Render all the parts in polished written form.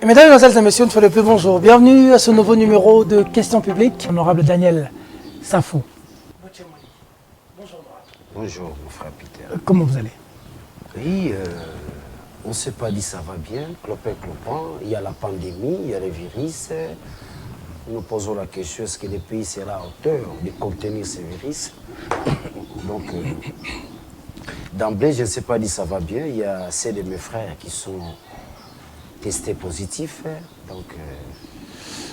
Et mesdames, mesdemoiselles et messieurs, une fois de plus, bonjour. Bienvenue à ce nouveau numéro de Questions publiques. Honorable Daniel Safou. Bonjour. Bonjour, mon frère Peter. Comment vous allez? Oui, on ne s'est pas dit ça va bien, clopin. Il y a la pandémie, il y a les virus. Nous posons la question, est-ce que le pays sera à hauteur de contenir ces virus? Donc, d'emblée, je ne sais pas dit ça va bien. Il y a ceux de mes frères qui sont testés positifs. Donc,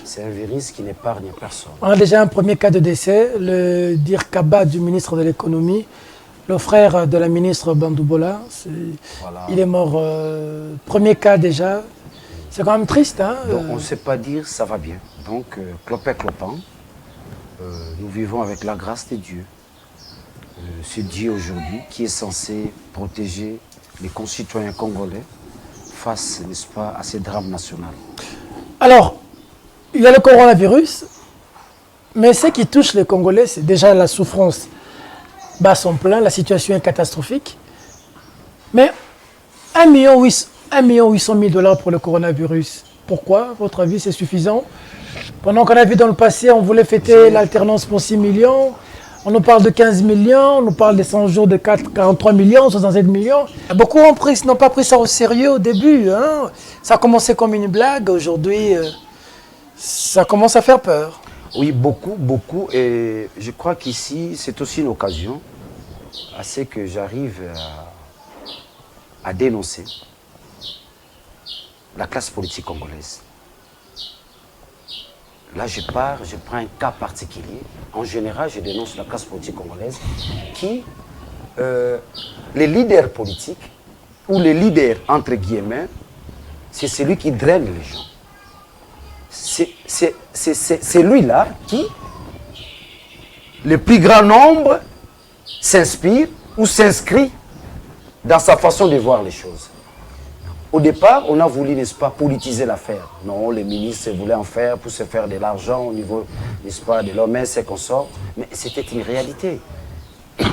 c'est un virus qui n'épargne personne. On a déjà un premier cas de décès, le Dir Kaba du ministre de l'économie, le frère de la ministre Bandoubola. Voilà. Il est mort, premier cas déjà. C'est quand même triste. Hein? Donc, on ne sait pas dire ça va bien. Donc, clopin, nous vivons avec la grâce de Dieu. Ce Dieu aujourd'hui qui est censé protéger les concitoyens congolais face, n'est-ce pas, à ces drames nationaux. Alors, il y a le coronavirus, mais ce qui touche les Congolais, c'est déjà la souffrance. Bas son plein, la situation est catastrophique. Mais 1 800 000 $ pour le coronavirus. Pourquoi, à votre avis, c'est suffisant? Pendant qu'on a vu dans le passé, on voulait fêter l'alternance pour 6 millions. On nous parle de 15 millions, on nous parle des 100 jours de 43 millions, 67 millions. Beaucoup n'ont pas pris ça au sérieux au début. Hein. Ça a commencé comme une blague. Aujourd'hui, ça commence à faire peur. Oui, beaucoup. Et je crois qu'ici, c'est aussi une occasion à ce que j'arrive à dénoncer la classe politique congolaise. Là, je prends un cas particulier. En général, je dénonce la classe politique congolaise qui, les leaders politiques, ou les leaders entre guillemets, c'est celui qui draine les gens. C'est lui-là qui, le plus grand nombre, s'inspire ou s'inscrit dans sa façon de voir les choses. Au départ, on a voulu, n'est-ce pas, politiser l'affaire. Non, les ministres voulaient en faire pour se faire de l'argent au niveau, n'est-ce pas, de l'OMS et consorts. Mais c'était une réalité.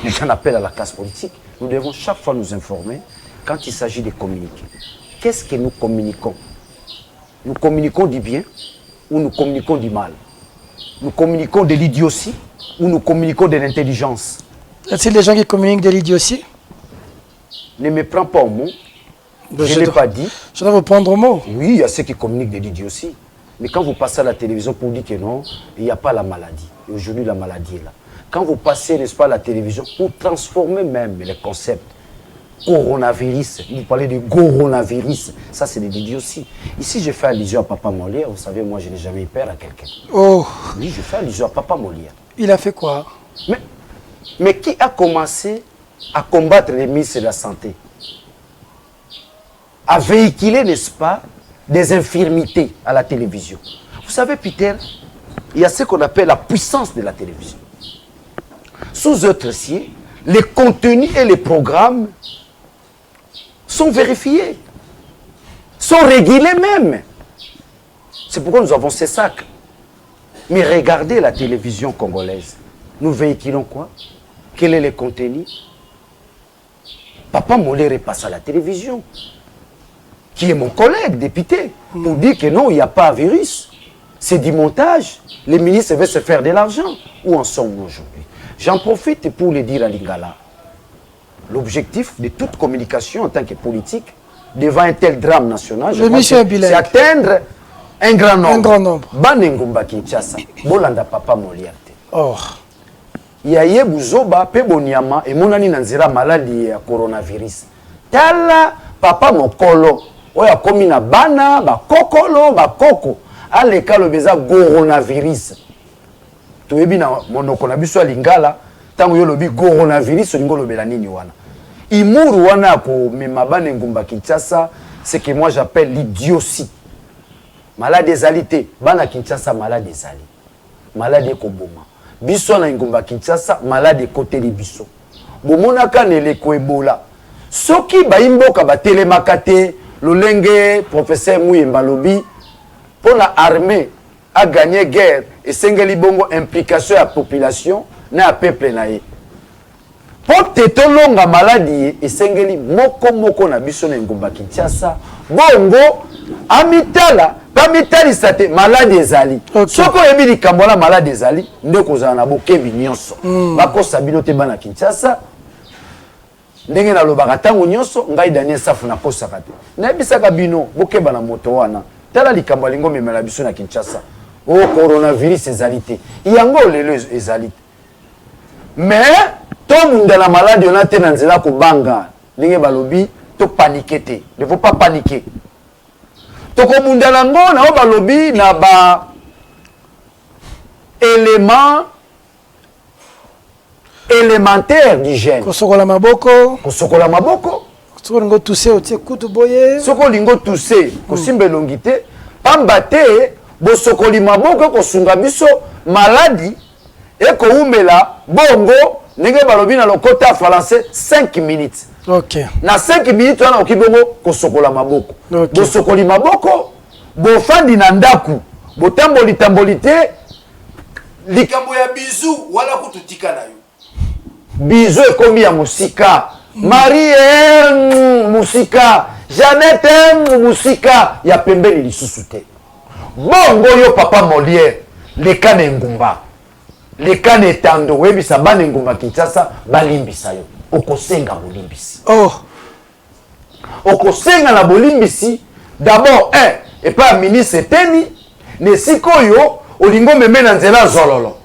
J'en appelle à la classe politique. Nous devons chaque fois nous informer quand il s'agit de communiquer. Qu'est-ce que nous communiquons? Nous communiquons du bien ou nous communiquons du mal? Nous communiquons de l'idiotie ou nous communiquons de l'intelligence? Y a-t-il des gens qui communiquent de l'idiotie? Ne me prends pas au mot. Je ne l'ai pas dit. Je dois vous prendre au mot. Oui, il y a ceux qui communiquent de l'idiotie. Mais quand vous passez à la télévision pour dire que non, il n'y a pas la maladie. Et aujourd'hui, la maladie est là. Quand vous passez, n'est-ce pas, à la télévision pour transformer même les concepts, coronavirus, vous parlez de coronavirus, ça c'est de l'idiotie. Ici, je fais allusion à Papa Molière. Vous savez, moi, je n'ai jamais eu peur à quelqu'un. Oh. Oui, je fais allusion à Papa Molière. Il a fait quoi? Mais qui a commencé à combattre les ministres de la Santé? À véhiculer, n'est-ce pas, des infirmités à la télévision. Vous savez, Peter, il y a ce qu'on appelle la puissance de la télévision. Sous autre ciel, les contenus et les programmes sont vérifiés, sont régulés même. C'est pourquoi nous avons ces sacs. Mais regardez la télévision congolaise. Nous véhiculons quoi? Quel est le contenu? Papa Moléré passe à la télévision, qui est mon collègue député, pour dire que non, il n'y a pas de virus. C'est du montage. Les ministres veulent se faire de l'argent. Où en sommes-nous aujourd'hui? J'en profite pour le dire à Lingala. L'objectif de toute communication en tant que politique, devant un tel drame national, c'est atteindre un grand nombre. Un grand nombre. Banengumba Kinshasa, Bolanda Papa Moliarte. Oh. Yaye Buzoba, Pebonyama, et Monani Nanzira maladie à coronavirus. Tala Papa Mokolo. Oya komi na bana ba kokolo ba koko aleka lo beza coronavirus to yebi na monoko na biso lingala tango yo lobi coronavirus lingo lobela nini wana imuru wana ko mema bana ngumba Kinshasa, c'est que moi j'appelle l'idiotie. Malade ezalité bana Kinshasa, malade ezali malade ekoboma biso na ngumba Kinshasa, malade côté li biso bomona kanele ko ebola soki ba imboka ba telemakate Lolenge, professeur Mouyemba Lobi, pour la armée a gagné guerre et sengeli bongo implication à la population na peuple naé. Pour te longa maladie et sengeli moko na biso na ngumba Kinshasa, bongo amitala bamitalisa te malade ezali soko oyebi likambo wana malade ezali nde kozala na bokebi nyonso bakosa bino te bana Kinshasa ndenge nalobaka ntango nyonso ngai Daniel Safu nakosaka te nayebisaka bino bokeba na moto wana tala likambo alingo memela biso na Kinshasa coronavirus ezali te yango lelo ezali te mais tomunda na malade ona te na nzela kobanga ndenge balobi to paniquer te ne faut pas paniquer tokomunda nango na balobi na ba élémentaire d'hygiène kosokola maboko soko lingo touser otie kutu boye soko lingo touser kosimba elongi te pamba te bosokoli maboko kosunga biso maladi ekoumela bongo ndenge balobi na lokota français 5 minutes. OK. Na 5 minutes wana okibongo kosokola maboko. Bosokoli maboko bofandi na ndaku botamboli tamboli te likambo ya bizu wala kututika na yo. Bizu ekomi ya musika. Marie musika. Jeannette musika ya pembeni lisusu te. Bongo yo papa Molière lekane ngumba. Lekane tando webisa bane ngumba Kinshasa balimbisa yo. Okosenga bolimbisi. Okosenga na bolimbisi d'abord et pas ministre teni ne sikoyo olingo meme na nzela zololo.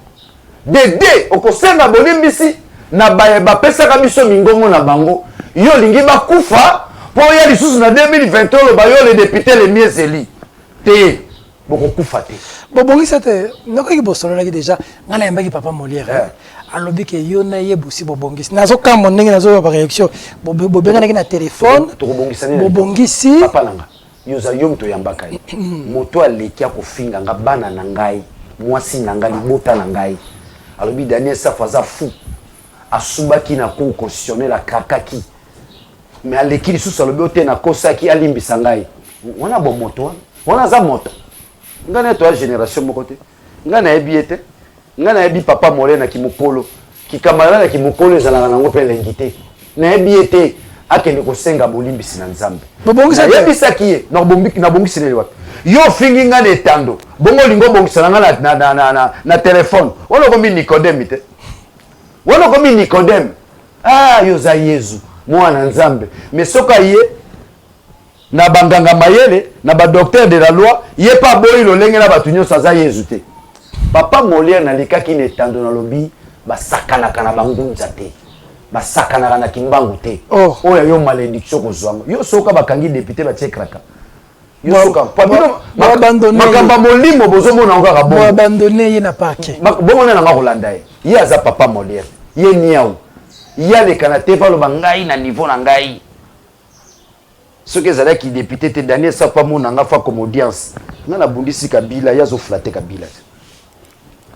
Dede okosenga bolimbisi na ba pesa biso mingongo na bango yo lingi bakufa po ya lisusu na 2021 ba yo le député le miezeli te bokokufa te. Bobongisa te nokoki bosololaki déjà ngana yambaki papa Molière alobi ke yo na ye busi bobongisi nazo kama ndenge nazo ba réaction bobengana na téléphone bobongisi papa nanga yoza yo mto yambaka moto alekia kofinga nga bana na ngai mwasi na ngai bota na ngai alobi Daniel Safu aza fou asubaki na cour constitutionnelle akakaki mais aleki lisusu alobi ote na kosaki alimbisa ngai wana bo moto wana za moto ngana to génération moko te ngana yebi ete ngana yebi papa Molière na kimokolo kikamala na kimokolo ezala nango pe lengite na yebi ete akende kosenga bolimbisi na Nzambe bobongisa yebisa kiye na bombiki na bongisi le wapi yo fingi ngana etando bongo lingo bongisa na téléphone wala komi Nicodème te wala komi Nicodème yo za Yesu mwana Nzambe mais soka ye na banganga mayele na ba docteur de la loi ye pa boyi lo lenge na batunyo saza Yesu te papa Molière na likaki ne tando na lobi basakana kana bangunza te basakana na kimbangu te oya yo malédiction kozwango yo soka bakangi député ba tchekraka yo soka pabino makamba molimo bozomona ngaka bon abandonner ye na parquet bongo na nga kolanda ye aza papa Molière ye niaou ya le kanate pa lo bangai na niveau na ngai ce que ça qui député te Daniel Safu mona nga fa comme audience nga na bundisi Kabila yazo flatter Kabila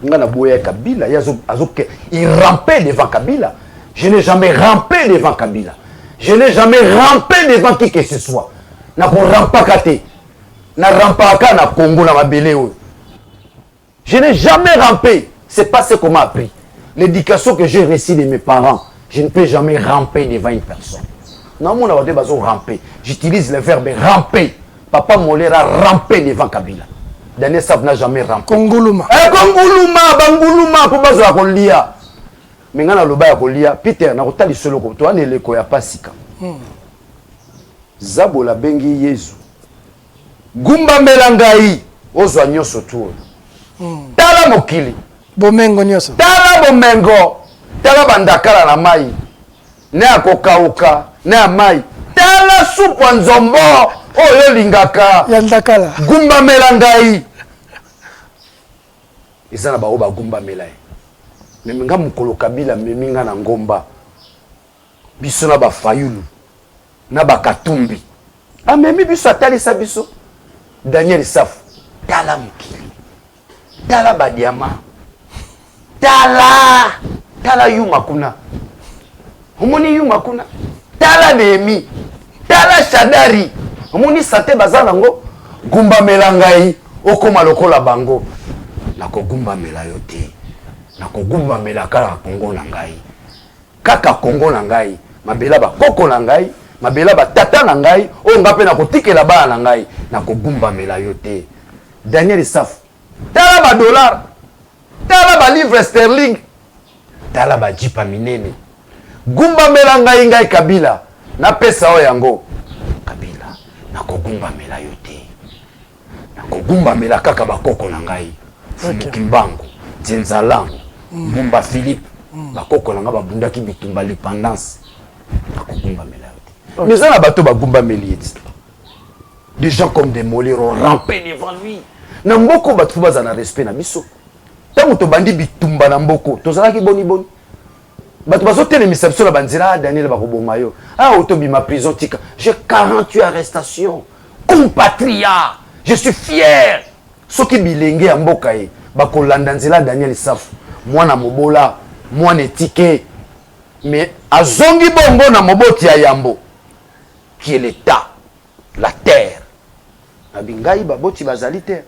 nga na boya Kabila yazo azoke il rampait devant Kabila. Je n'ai jamais rampé devant Kabila. Je n'ai jamais rampé devant qui que ce soit. Na ko rampakate na rampaka na Congo na mabele o. Je n'ai jamais rampé, c'est pas ce qu'on m'a appris. L'éducation que j'ai reçue de mes parents, je ne peux jamais ramper devant une personne. Non, mon avade bazo ramper. J'utilise le verbe ramper. Papa Molière a rampé devant Kabila. Daniel Safu n'a jamais rampé. Konguluma. Konguluma, banguluma, pour bazo akolia. Mais ngana loba ya kolia, Peter na kotali solo ko to aneleko ya pasika. Zabola bengi Yesu. Gumba melangai ozwa nyoso tu. Tala mokili. Bomengo nyoso. Tala bomengo. Tala bandakala na mai. Ne akokauka. Na mai tala supu nzombo oyo lingaka ya ndakala gumba melangai izana ba oba gumba melai meminga mukolo Kabila meminga na ngomba biso na ba fayulu na ba katumbi amemi biso atalisa biso Daniel Safu tala mukili tala ba diama tala yuma kuna homoni yuma kuna tala Nehemi tala Shadari omoni sate bazala ngo gumba melangai okoma lokola bango nako gumba melayo te nako gumba melaka Kongo na ngai kaka Kongo na ngai mabela ba koko na ngai mabela batata na ngai oyo nga mpe nakotikela bana na ngai nakogumbamela yo te. Daniel Saf tala $, tala livre sterling, tala jipa minene, gumbamela ngai Kabila napesa oyo yango. Kabila nakogumbamela yo te, nakogumbamela kaka bakoko na ngai Kimbangu Nzenzalango Mumba Philippe bakoko na nga babundaki bitumba l'indépendance nakogumbamela yo te. Mais ça na bato bagumbameli eti des gens comme des mollets ont rampé devant lui. Na mboko bato baza na respect na biso. Tango to bandi bitumba na mboko tozalaki boni bato bazotelemisa biso na banzela Daniel bakoboma yo. Otobima prison tika. J'ai 48 arrestations. Compatriote, je suis fier. Soki bilenge ya mboka ye bakolanda nzela Daniel Saf mwana mobola mwana etike mais azongi bongo na moboti ya yambo qui est l'état, la terre. Nabingai baboti bazali terre.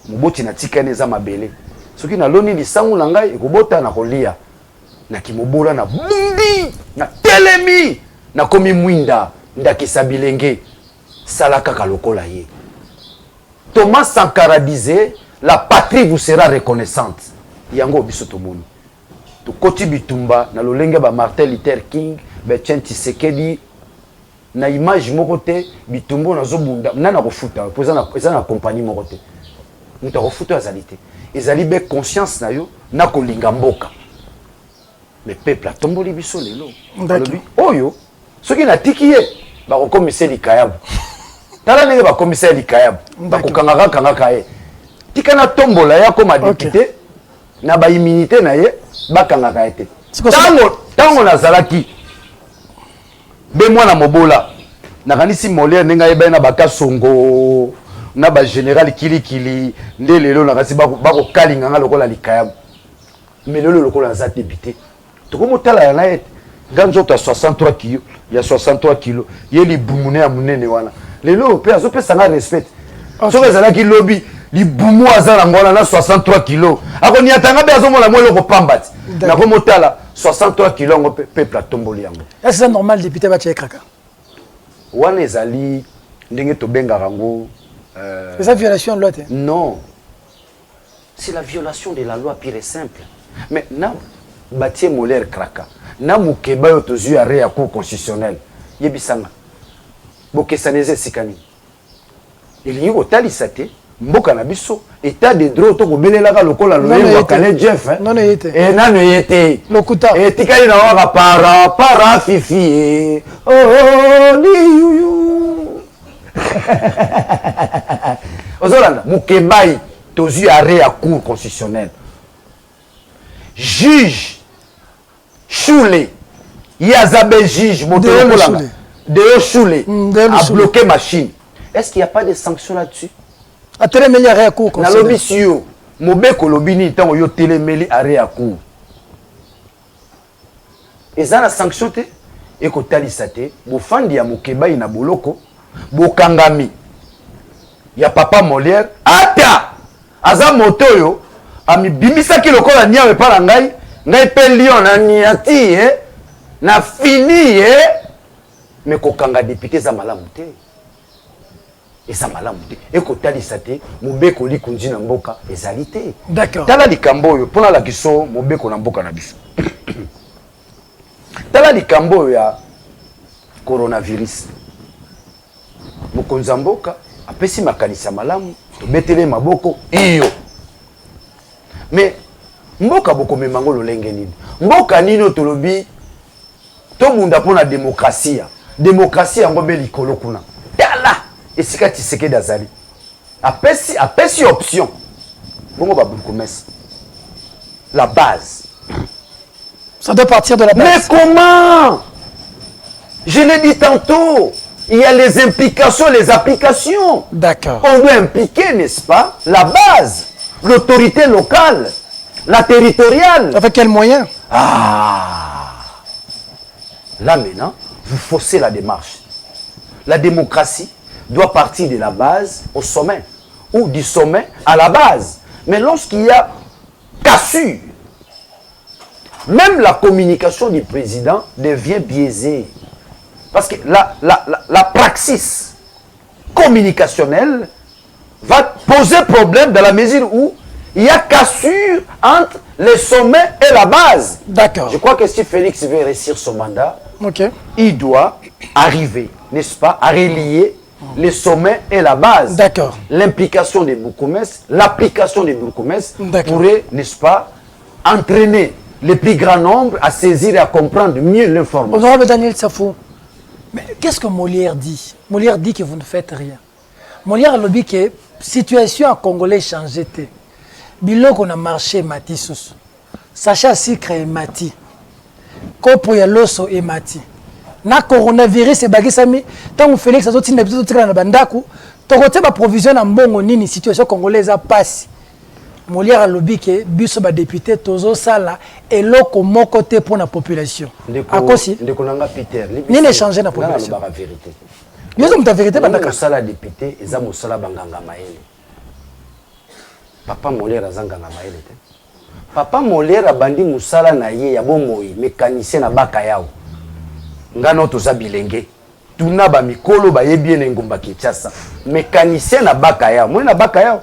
Moboti na tikane za mabele. Soki na loni lisangu na ngai ekobota na kolia. Na kimobola na bundi na telemi na komi mwinda ndakisa bilenge salaka kalokola ye. Thomas Sankara disait la patrie vous sera reconnaissante. Yango biso tomoni. To koti bitumba na lolenge ba Martin Luther King, ba Etienne Tshisekedi na image moko te bitumbo na zobunda nana kofuta eza na compagnie moko te. Muta kofuta azali te. Ezali be conscience na yo na kolinga mboka. Le peuple a tomboli biso lelo. Alobi oyo soki na tiki ye ba ko commissaire likayabu. Tala nenge ba commissaire likayabu. Ba ko kanga ye. Tika na tombola ya koma député na ba immunité na ye ba kanga ka ete. Tango na zalaki be mwana mobola nakanisi Molière nenga yeba na bakasongo na ba général kilikili nde lelo nakasi bako kalinga nga lokola likayabu. Mais lelo lokola za député tokomotala ya na ete ganzo ta 63 kg ya 63 kg ye libumune ya munene wana lelo pe azopesa nga respect soki ezalaki lobi libumu aza na ngona na 63 kg akoni atanga be azomona mwa eloko pamba ti nakomotala 63 kg yango peuple atomboli yango. Est-ce que c'est normal député batie kaka wana ezali ndenge tobengaka yango c'est ça violation de loi te? Non, c'est la violation de la loi pure et simple. Mais na batie Molière kraka na mukeba yo tozui arrêt ya cour constitutionnelle yebisanga bokesaneze sikani elingi kotalisa te mboka na biso état de droit to kobelelaka lokola loye wakale Jeff non yete nano yete lokuta etikali na waka para fifi oh ni yuyu ozolanda mukebai tozui arrêt ya cour constitutionnelle juge Choulé, Yazabe juge, de Choulé, a bloqué machine. Est-ce qu'il n'y a pas de sanctions là-dessus? A télémeli arrêt à court. Na lobi siyo, mobeko lobini tango yo télémeli arrêt à court. Et ça la sanction te, et ko talisate, bo fandi ya mokeba ina boloko, bo kangami. Ya papa Molière, ata, aza motoyo, ami bimisaki lokola niawe pala ngai. Ngai pe lion na niati na fini mais ko kanga député za malamu te et ça malamu te et ko talisa te mobeko likunzi na mboka ezali te. D'accord. Tala likambo yo pona la kiso mobeko na mboka na biso. Tala likambo ya coronavirus. Mokonza mboka apesi makanisa malamu to betele maboko iyo. Mais mboka boko memango lolenge nini mboka nino tolobi to munda pona démocratie yango be likolo kuna tala esika Tshisekedi azali apesi option bongo ba promesse la base ça doit partir de la base. Mais comment? Je l'ai dit tantôt, il y a les implications, les applications. D'accord. On doit impliquer, n'est-ce pas, la base, l'autorité locale, la territoriale. Avec quels moyens? Ah, là maintenant, vous faussez la démarche. La démocratie doit partir de la base au sommet, ou du sommet à la base. Mais lorsqu'il y a cassure, même la communication du président devient biaisée. Parce que la praxis communicationnelle va poser problème dans la mesure où il y a cassure entre le sommet et la base. D'accord. Je crois que si Félix veut réussir son mandat, il doit arriver, n'est-ce pas, à relier le sommet et la base. D'accord. L'implication des Bourgmestres, l'application des Bourgmestres pourrait, n'est-ce pas, entraîner le plus grand nombre à saisir et à comprendre mieux l'information. Honorable Daniel Safou, mais qu'est-ce que Molière dit? Molière dit que vous ne faites rien. Molière a dit que la situation en Congolais changé. Biloko na marché mati susu. Sacha Sikre et mati. Kopo ya loso et mati. Na coronavirus et bagisami. Tant Félix a zoti na biso tika na bandaku. Tokote ba provision na mbongo nini situation congolaise a passe. Molière a lobby que biso ba député tozo sala eloko moko te pour la population. Akosi. Ndeko nanga Peter. Ni ne changer na population. La vérité. Yo zo mta vérité bandaka. Ndeko sala député eza mosala banganga maele. Papa Molière azanganga maele te. Papa Molière abandi musala na ye ya bomoi mécanicien na baka yao. Ngano toza bilenge. Tuna ba mikolo ba yebi na ngomba Kinshasa. Mécanicien na baka yao. Moi na baka yao.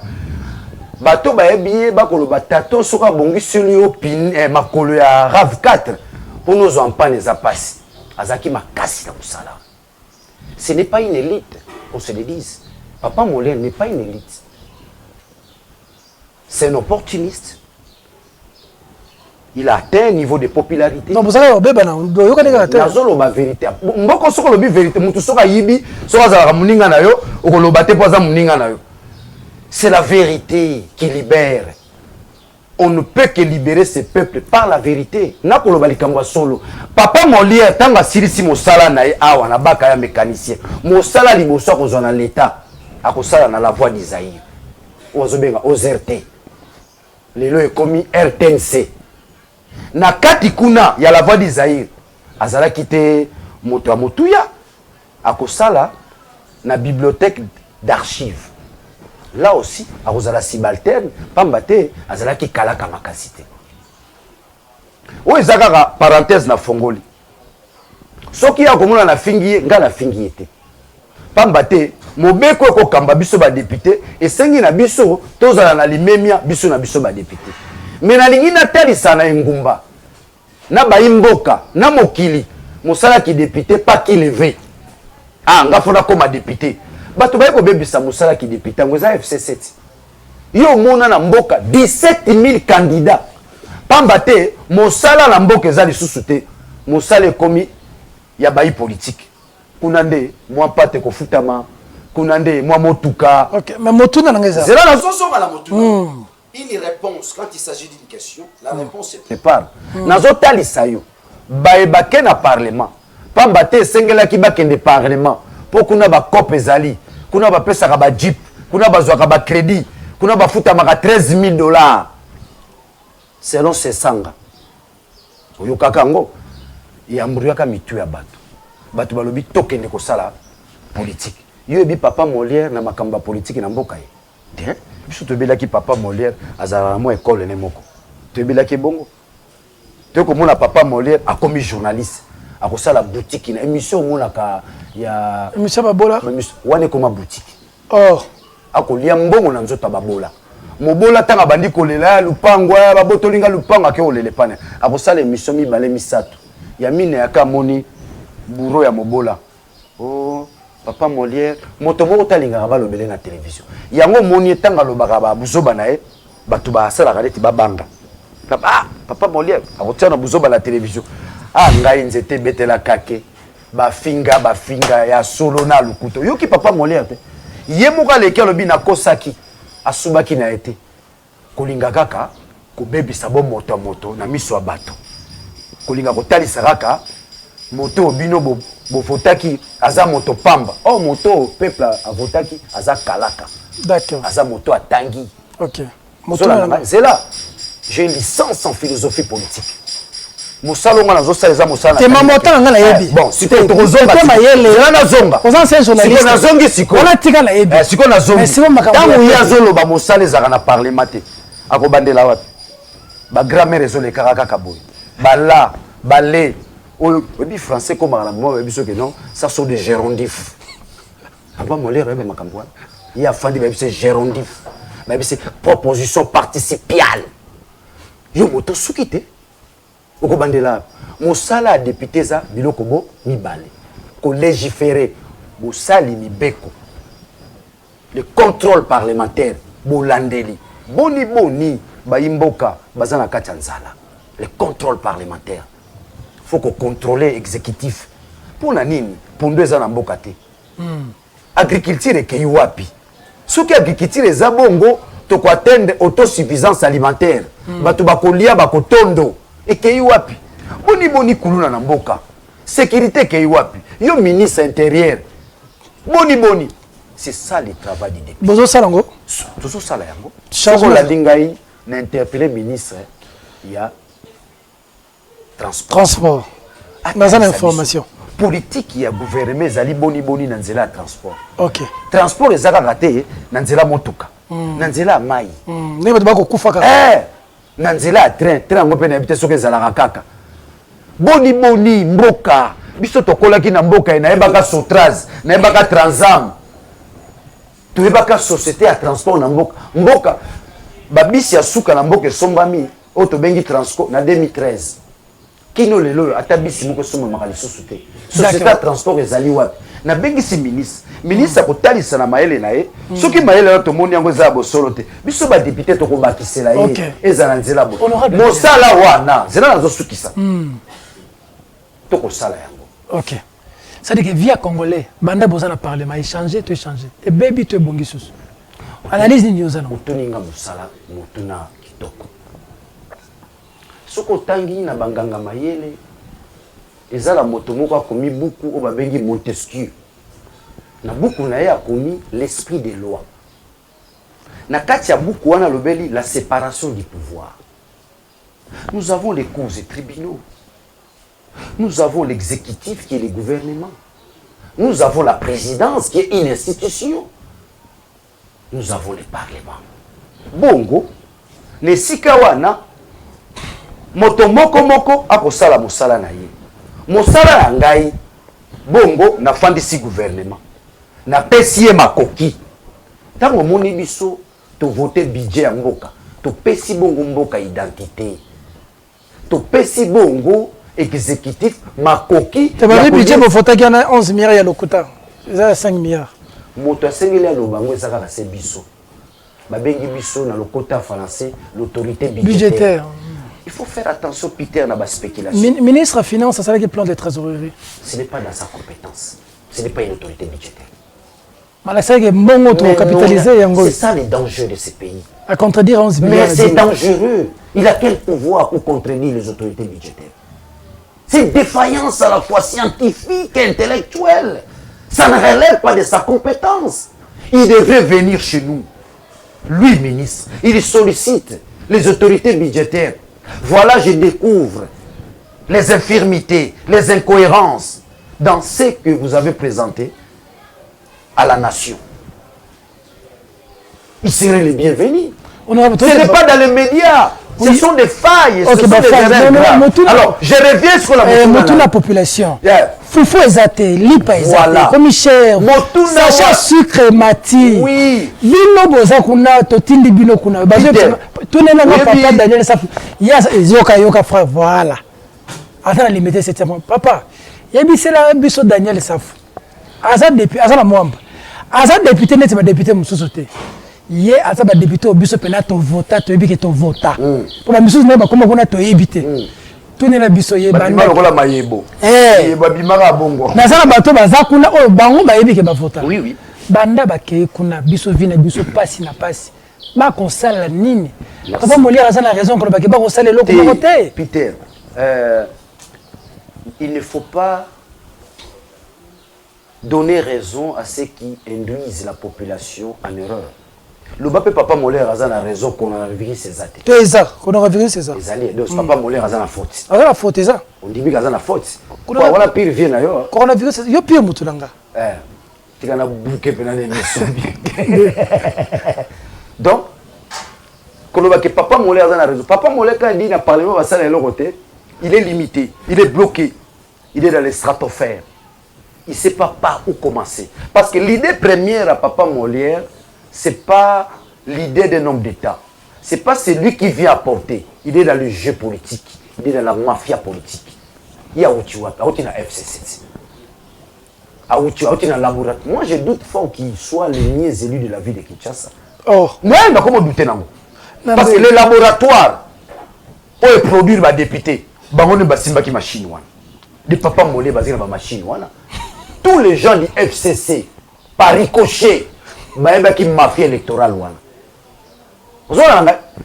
Bato ba yebi bakolo batato soka bongi sulio pin makolo ya RAV4 pour nos enfants les apassi. Azaki makasi na musala. Ce n'est pas une élite, qu'on se le dise. Papa Molière n'est pas une élite. C'est un opportuniste. Il a atteint un niveau de popularité. Non, vous savez, vous avez la vérité. Mboko soko lobi vérité. Mutu soka yibi, soka zala muninga na yo, okolobate poza muninga na yo. C'est la vérité qui libère. On ne peut que libérer ce peuple par la vérité. Na koloba likamwa solo. Papa Molière tanga sirisi mosala na ye awa na baka ya mécanicien. Mosala liboso ko zona l'état. Akosala na la voix d'Isaïe. Ozobenga OZRT. Lelo est commis RTNC. Na kati kuna ya la voix d'Isaïe. Azala kite moto motuya. Akosala na bibliothèque d'archives. Là aussi, à Rosala Sibalterne, Pambate, Azala qui kalaka makasite. Oui, Zagara, parenthèse na Fongoli. Ce qui a comme on a fingi, ngala fingi était. Pambate, Mobeko ko kamba biso ba député, et sengi na biso, tozala na limemia, biso na biso ba député. Mais na lingi na talisa na ngumba, na ba imboka, na mokili, mosala ki député, pas qui levé. Ah, ngafona comme député. Bato baye ko bebisa musala ki député ngoza FC7. Yo mona na mboka 17 000 candidats. Pambate mosala na mboka ezali susute. Mosala komi ya bayi politique. Kunande moi pate ko futama. Kunande moi motuka. OK, mais motuna na ngeza. Zela na zoso la motuna. Une réponse quand il s'agit d'une question, la réponse est prépare. Nazo talisa yo. Baye bake na parlement. Pambate sengela ki bakende parlement. Pour qu'on a ba cop ezali. Kuna ba pesa ka ba jeep, kuna ba zwa ka ba crédit, kuna ba futa maka $13 000 selon ces sanga. Oyo kakango ya muriaka mitu ya bato. Bato balobi tokende ko sala politique. Yo bi papa Molière na makamba politique na mboka ye. Bien, biso to belaki papa Molière azala mo école ne moko. To belaki bongo. To ko mona papa Molière a commis journaliste. A la boutique na émission monaka ya émission babola wane koma boutique oh akolia mbongo na nzota babola mobola tanga bandi kolela lupangwa babotolinga lupanga ke olele pane akosala émission mibale misato ya mine yaka moni bureau ya mobola oh papa Molière moto moko talinga balobele na télévision yango moni tanga lobaka ba buzoba na e batu ba sala kaleti babanga papa Molière akotia na buzoba la télévision. Ah, ngai nzete betela kake bafinga ya solo na lukuto yoki papa Molière te ye moka leki alobi na kosaki asubaki na ete kolinga kaka kobebisa bo moto na miso ya bato kolinga kotalisa kaka moto obino bofotaki aza moto pamba oh moto peuple avotaki aza kalaka d'accord aza moto atangi OK c'est là j'ai une licence en philosophie politique. Musalonga na zosa eza musala. Te mamota nga na yebi. Bon, siko tozonga. Te mayele. Zela na zonga. Oza sen journaliste. Siko na zongi siko. Ona tika na yebi. Siko na zongi. Mais siko makambo. Tango ya zolo ba musala ezaka na parlement te. Ako bandela wapi. Ba grammaire ezole kaka kaboy. Bala, balé, On dit français comme à la mort, que non, ça sont des gérondifs. Papa Molaire, il y a fait des gérondifs. C'est proposition participiale. Yo moto soukite. Oko bandela. Mosala député za biloko bo mibale. Ko légiférer bosali mibeko. Le contrôle parlementaire bolandeli. Boni baimboka bazana kachanzala. Le contrôle parlementaire. Faut qu'on contrôle exécutif. Pour la nini, pour 2 ans en bokate. Agriculture et wapi. Ce qui agriculture est zabongo, to ko atteindre autosuffisance alimentaire. Batu bakolia bakotondo et wapi. Boni kuluna na mboka. Sécurité wapi. Yo ministre intérieur. Boni. C'est ça le travail du député. Bozo salango. Tout ça là yango. Changement la lingai n'a interpellé ministre. Il y a transport. Dans une information. Politique il y a gouvernement zali boni dans nzela transport. OK. Transport ezaka raté dans nzela motuka. Dans nzela mai. Ne ba ko kufa ka. Dans nzela train ngo pe na habité soke ezala kaka. Boni mboka. Biso tokola ki na mboka na ebaka Sotraz, na ebaka Transam. Tu ebaka société à transport na mboka. Mboka babisi ya suka na mboka sombami auto bengi Transco na 2013. Kino lelo atabisi moko soma makali société. Société à transport ezali wapi. Na bengi si ministre akotalisa na maele na ye. Soki maele yo to moni yango za bosolo te. Biso ba député to ko bakisela ye. Ezala nzela bo. Mosala wana, zela nazo sukisa. To ko sala yango. OK. Ça dit que via congolais, banda bozana parlement échanger. Et baby tu bongi susu. Analyse ni yozana. Mutuninga musala mutuna kitoko. Soko tangi na banganga mayele ezala moto moko akomi buku o babengi Montesquieu. Na buku na ye akomi l'esprit des lois. Na kati ya buku wana lobeli la séparation du pouvoir. Nous avons les cours et tribunaux. Nous avons l'exécutif qui est le gouvernement. Nous avons la présidence qui est une institution. Nous avons le parlement. Bongo, les sikawana, moto moko akosala mosala na ye. Mosala na ngai, bongo na fandisi gouvernement. Na pesi ye makoki. Tango moni biso to voter budget ya mboka. To pesi bongo mboka identité. To pesi bongo exécutif makoki. Tu as dit budget pour voter qu'il y en a 11 milliards ya lokuta. Ça 5 milliards. Moto asengeli ya lobango ezaka na se biso. Babengi biso na lokota français l'autorité budgétaire. Il faut faire attention Peter na ba spéculation. Ministre des Finances, ça c'est le plan de trésorerie. Ce n'est pas dans sa compétence. Ce n'est pas une autorité budgétaire. C'est ça le danger de ce pays. À contredire 11 milliards. Mais c'est dangereux. Il a quel pouvoir pour contredire les autorités budgétaires? C'est une défaillance à la fois scientifique et intellectuelle. Ça ne relève pas de sa compétence. Il devrait venir chez nous. Lui, ministre, il sollicite les autorités budgétaires. Voilà, je découvre les infirmités, les incohérences dans ce que vous avez présenté à la nation. Il serait le bienvenu. Ce n'est pas dans les médias. Ce sont des failles. Okay, ce sont des erreurs graves. Alors, je reviens sur la population. Foufou ezate, lipa ezate, commissaire, sacha sucre mati. Oui. Bino boza kuna, totindi bino kuna. Tout n'est pas papa Daniel Safou. Yes, yoka frère, voilà. Attends, limiter cette semaine. Papa, yebise la biso Daniel Safou. Aza depuis, aza la mwamba. Aza député, n'est pas député moussousote. Yé, aza ba député au biso pena ton vota, to yebi ke ton vota. Pour la moussous n'est pas comme on a to yebite. Tout n'est pas biso yé banda. Ba mayebo. Ba bimara bongo. Na zana bato baza kuna o bango ba yebi ke ba vota. Oui oui. Banda ba ke kuna biso vina biso pasi na pasi. Ma konsala nini. Papa Molière a la raison qu'on ba ke ba konsala loko ba voter. Peter, il ne faut pas donner raison à ceux qui induisent la population en erreur. Le papa Molière a la raison qu'on a vécu ces athées. C'est ça, qu'on a vécu c'est ça. Les alliés, donc papa Molière a la faute. A la faute, c'est ça. On dit qu'il a la faute. Voilà pire vient d'ailleurs. Qu'on a vécu c'est ça. Yo pire mutulanga. Tu as bouquet pendant l'émission. Donc, que papa Molière a la raison. Papa Molière quand il dit dans le parlement, il est limité, il est bloqué. il est dans les stratosphères. Il ne sait pas par où commencer. Parce que l'idée première à Papa Molière, ce n'est pas l'idée d'un homme d'État. Ce n'est pas celui qui vient apporter. Il est dans le jeu politique. Il est dans la mafia politique. Il y a Outiwap, il y a FCC. Il y a un laboratoire. Moi, je doute fort qu'il soit les niais élus de la ville de Kinshasa. Oh. Moi, je ne sais pas comment douter. Parce que les laboratoires, où ils produisent les députés, ils ont des machines. Des papas molés basés dans la machine. Tous les gens du FCC, par ricochet, ils ont une mafia électorale.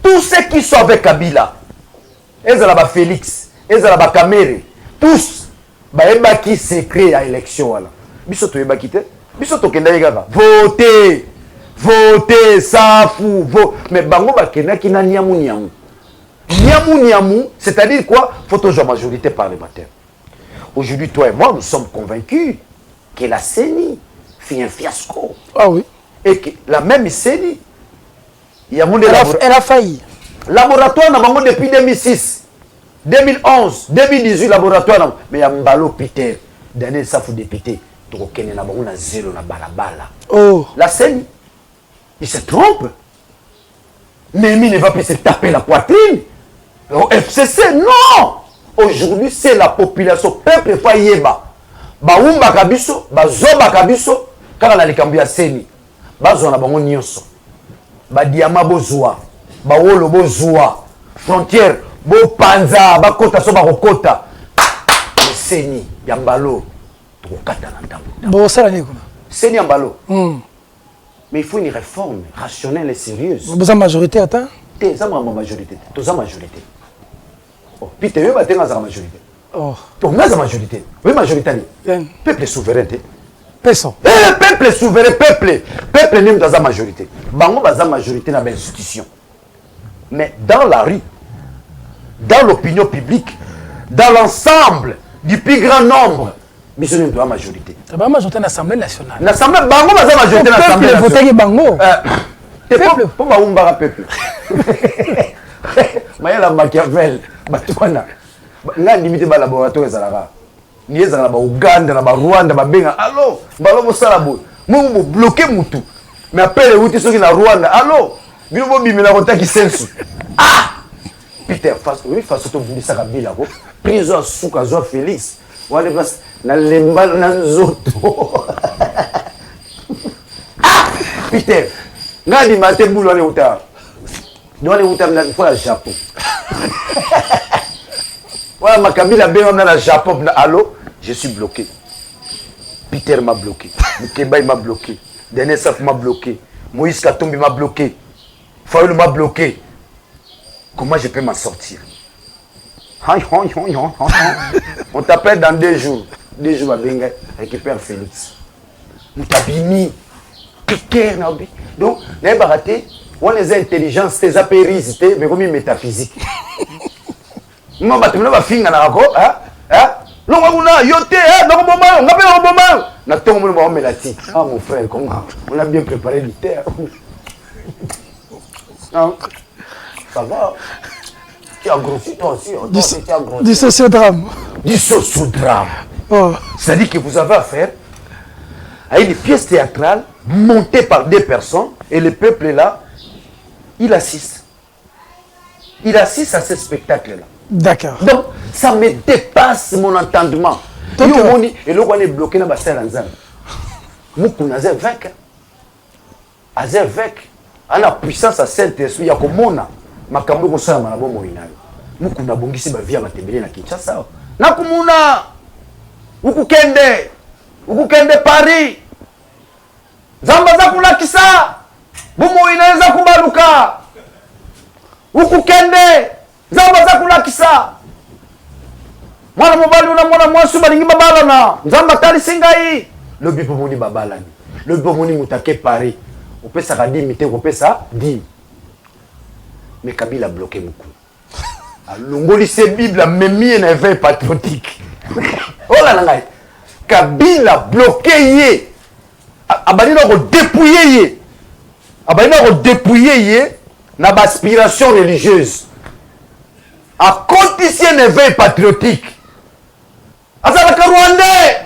Tous ceux qui sont avec Kabila, ils ont Félix, ils ont Kamere, tous, ils ont secret à l'élection. Biso to yeba kite, biso to kenda yega. Votez, votez, ça fou, mais bango ba kenda ki na niamu niamu. Niamu niamu, c'est-à-dire quoi? Faut toujours majorité parlementaire. Aujourd'hui, toi et moi, nous sommes convaincus que la CENI fait un fiasco. Ah oui. Et que la même CENI, il y a elle a failli. Laboratoire n'a pas depuis 2006, 2011, 2018, laboratoire, mais il y a Mbalo Peter, Daniel Safou député. Oh. La scène, il se trompe. Mais il ne va pas se taper la poitrine. Au FCC, non. Aujourd'hui, c'est la population. Peuple pas yeba. Baumba kabiso, bazoba kabiso, quand on a les cambia seni. Bazona bango nyonso. Ba diama bozwa. Ba wolo bozwa. Frontière, bo panza, ba kota so ba kokota. Le seni, yambalo. Bon, ça l'année. C'est Niambalo. Mais il faut une réforme rationnelle et sérieuse. Vous avez majorité, attends. Tu as majorité. Tu as majorité. Puis tu as la majorité. Oh. Tu as la majorité. Oui, majorité. Peuple souverain. Personne. Peuple souverain, peuple. Peuple n'est pas la majorité. Bango a la majorité dans l'institution. Mais dans la rue, dans l'opinion publique, dans l'ensemble du plus grand nombre, mais nous la majorité. La majorité de l'Assemblée nationale. L'Assemblée, Bango, la majorité de l'Assemblée nationale. Voter Bango. Peuple. Pour ma peuple. Mais la Machiavel, Batouana. N'a limité le laboratoire Zalaga. Ni Zalaga, Ouganda, Rwanda, Benga. Allô, Balobo Salabo. Moi, vous bloquez Moutou. Mais après, les routes sont dans Rwanda. Allô, vous avez mis la route qui s'ensuit. Ah! Peter, face au bout de sa cabine, prison sous Kazo Félix. Wale bas na lemba na nzoto. Ah! Peter, ngadi mate boulot ale uta. Dans les uta na fois Japon. Voilà ma Kabila benga na la Japon na allo, je suis bloqué. Peter m'a bloqué. Mukeba m'a bloqué. Denis Saf m'a bloqué. Moïse Katumbi m'a bloqué. Fayoul m'a bloqué. Comment je peux m'en sortir? On t'appelle dans 2 jours. 2 jours à Benga, récupère Félix. Moutabini. Donc, les baratés, on les intelligences, les apérises, mais comme métaphysique. Moi, je vais faire un peu non, mon frère, comment on a bien préparé le terre. Ça va. Tu as grossi toi aussi. Du sociodrame. Du sociodrame. Oh. C'est-à-dire que vous avez affaire à une pièce théâtrale montée par 2 personnes et le peuple est là, il assiste. Il assiste à ce spectacle-là. D'accord. Donc, ça me dépasse mon entendement. Et là, on est bloqué dans la salle. Moukou n'a pas vaincu. Azer vaincu. À la puissance à Saint-Esprit, il y a comme on a. Makambo ko sala malabo moina. Muku na bongisi ba via matembele na Kinshasa. Na kumuna. Ukukende Paris. Zamba za kulakisa. Bumo inaweza kubaluka. Ukukende zamba za kulakisa. Mwana mobali unamwona mwasu balingi babala na. Zamba tali singai. Lobi pomoni babala ni. Lobi pomoni mutake Paris. Opesa ka 10 mite opesa 10. Mais Kabila a bloqué beaucoup. L'ongoli c'est Bible a même un éveil patriotique. Oh là là, Kabila a bloqué. Abani n'a dépouillé. Abani n'a dépouillé na aspiration religieuse. À cause ici un éveil patriotique. azalaka rwandais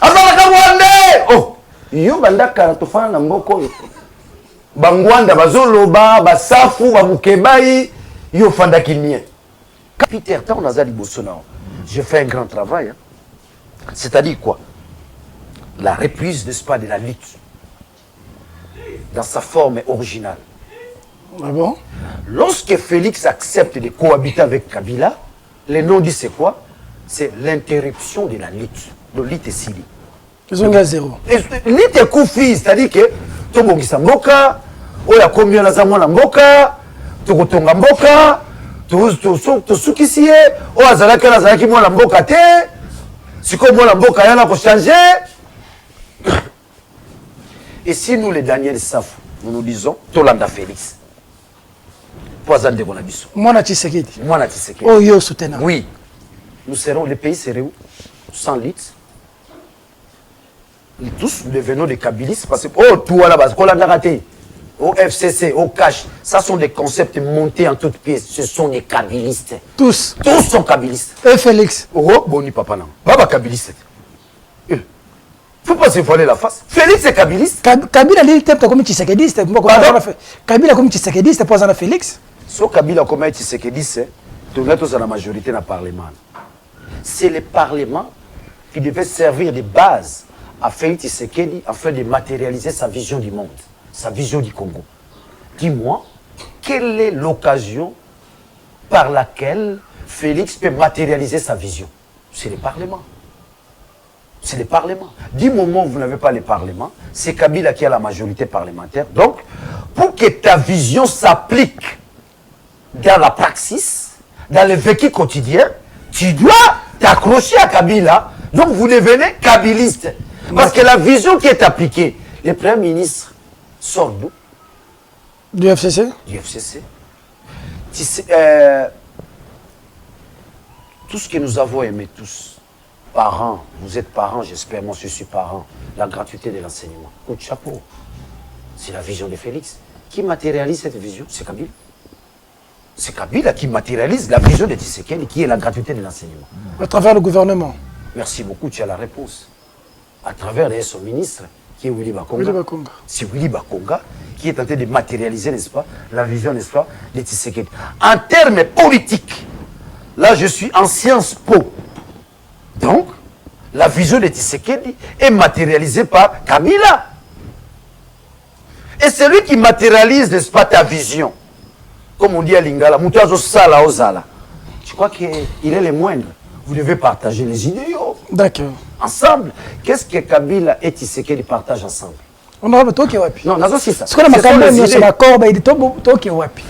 azalaka rwandais oh yo bandaka tofana na mboko bangwanda bazoloba basafu bamukebai yo fandaki mien Peter tant on a liboso na je fais un grand travail hein. C'est-à-dire quoi la reprise n'est-ce pas de la lutte dans sa forme originale. Ah bon? Lorsque Félix accepte de cohabiter avec Kabila, le nom dit c'est quoi? C'est l'interruption de la lutte. De lutte et Sili. Ils ont gaz zéro. Lutte et Koufi, c'est-à-dire que Tobongisa Mboka, Oya Kombia Nazamwana Mboka, Tokotonga Mboka, Tosukisie, Oya Zalaka Nazalaki Mwana Mboka te, Siko Mwana Mboka Yana ko changer. Et si nous, les Daniel Saf, nous disons, Tolanda Félix, Poisson de Bonabiso. Moi, Tshisekedi. Moi, Tshisekedi. Oh, yo, soutenant. Oui. Nous serons, les pays seraient où? Sans litres. Nous tous, nous devenons des kabylistes parce que, oh, tout à la base, Kolanda raté, au FCC, au cash, ça sont des concepts montés en toutes pièces. Ce sont des kabylistes. Tous. Tous sont kabylistes. Et Félix. Oh, boni papa, non. Baba kabylistes. Faut pas se voiler la face. Félix est kabyliste. Kabila dit que comme Tshisekedi, Kabila comme Tshisekedi, c'est pas un Félix. So Kabila comme Tshisekedi, tu es tous à la majorité dans le Parlement. C'est le Parlement qui devait servir de base à Félix Tshisekedi afin de matérialiser sa vision du monde, sa vision du Congo. Dis-moi, quelle est l'occasion par laquelle Félix peut matérialiser sa vision? C'est le Parlement. C'est le Parlement. Du moment où vous n'avez pas le Parlement, c'est Kabila qui a la majorité parlementaire. Donc, pour que ta vision s'applique dans la praxis, dans le vécu quotidien, tu dois t'accrocher à Kabila. Donc, vous devenez kabiliste. Parce que la vision qui est appliquée, le Premier ministre sort d'où? Du FCC? Du FCC. Tout ce que nous avons aimé tous, parents, vous êtes parents, j'espère, moi je suis parent, la gratuité de l'enseignement. Coup de chapeau. C'est la vision de Félix. Qui matérialise cette vision? C'est Kabila. C'est Kabila qui matérialise la vision de Tshisekedi, qui est la gratuité de l'enseignement. À travers le gouvernement. Merci beaucoup, tu as la réponse. À travers son ministre, qui est Willy Bakonga. Willy Bakonga. C'est Willy Bakonga qui est en train de matérialiser, n'est-ce pas, la vision, n'est-ce pas, de Tshisekedi. En termes politiques, là je suis en Sciences Po. Donc, la vision de Tshisekedi est matérialisée par Kabila. Et c'est lui qui matérialise, n'est-ce pas, ta vision. Comme on dit à Lingala, Moutazo Sala Ozala. Je crois qu'il est le moindre. Vous devez partager les idéaux. D'accord. Ensemble. Qu'est-ce que Kabila et Tshisekedi partagent ensemble? On aura toi qui est wapi. Non, nazo c'est ça. Ce qu'on a marqué, c'est la corbe, il dit toi qui est wapi.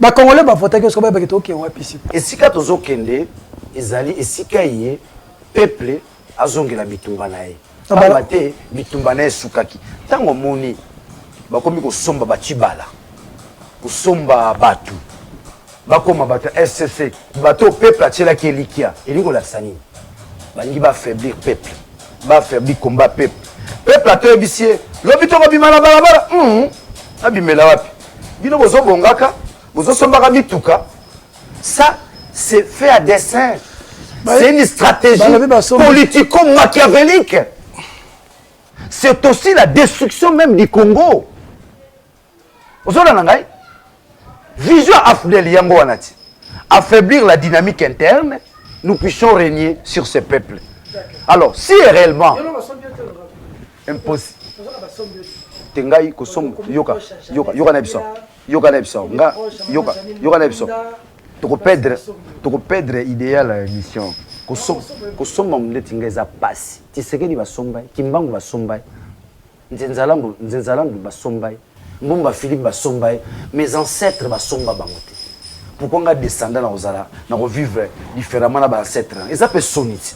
Bah Congolais, bah faut que ce qu'on va toi qui est wapi ici. Et si quand on kende, ezali et si kaye peuple azongela bitumba nae. Abate bitumba nae sukaki. Tango moni bakomi ko somba bachibala. Ko somba batu. Bakoma batu SCC. Bato peuple atela ki elikia. Elingo la sani. Bangi ba affaiblir peuple. Ba affaiblir combat peuple. Peuple a été bissier. L'hôpital va bimala balabala. Abimela wapi. Bino bozo bongaka, bozo sombaka mituka. Ça, c'est fait à dessein. C'est une stratégie politico-machiavélique. C'est aussi la destruction même du Congo. Vous avez vision Afdel Yango Wanati. Affaiblir la dynamique interne, nous puissions régner sur ce peuple. Alors, si réellement impossible. Tengai kosom yoka na biso nga yoka na biso to perdre idéal mission kosomba mundeti ngeza pasi Tshisekedi basomba Kimbangu basomba nzenzalandu basomba Mbumba Philippe basomba mes ancêtres basomba bangote pourquoi nga descendant na ozala na revivre différemment na ba ancêtres eza pe soniti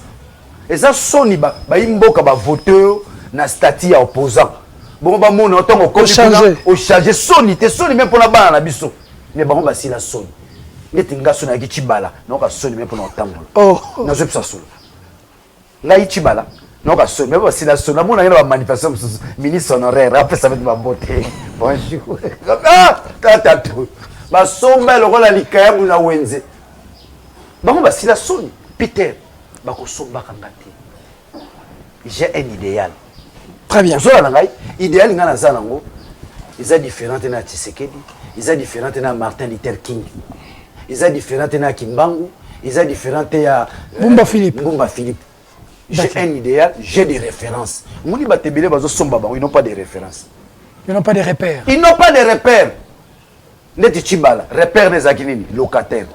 eza soni ba imboka ba voteur na statut ya opposant bon ba mona autant au changer soni te soni même pour la bana na biso mais ba ba si la soni neti nga soni ki chibala na ka soni même pour na tambola oh na zo psa solo na chibala na ka soni même si la soni na mona na manifestation ministre honoraire après ça va être ma beauté bonjour ah tata tout ba somba le rôle likaya na wenze ba si la soni Peter J'ai un idéal. Très bien. Idéal, ils sont différents de Tshisekedi, ils sont différents de Martin Luther King, ils sont différents de Kimbangu, ils sont différents de Bumba Philippe. J'ai un idéal, j'ai des références. Ils n'ont pas de références. Ils n'ont pas de repères. Ils n'ont pas de repères. Neti Chibala, repère des Aguinini, locataire.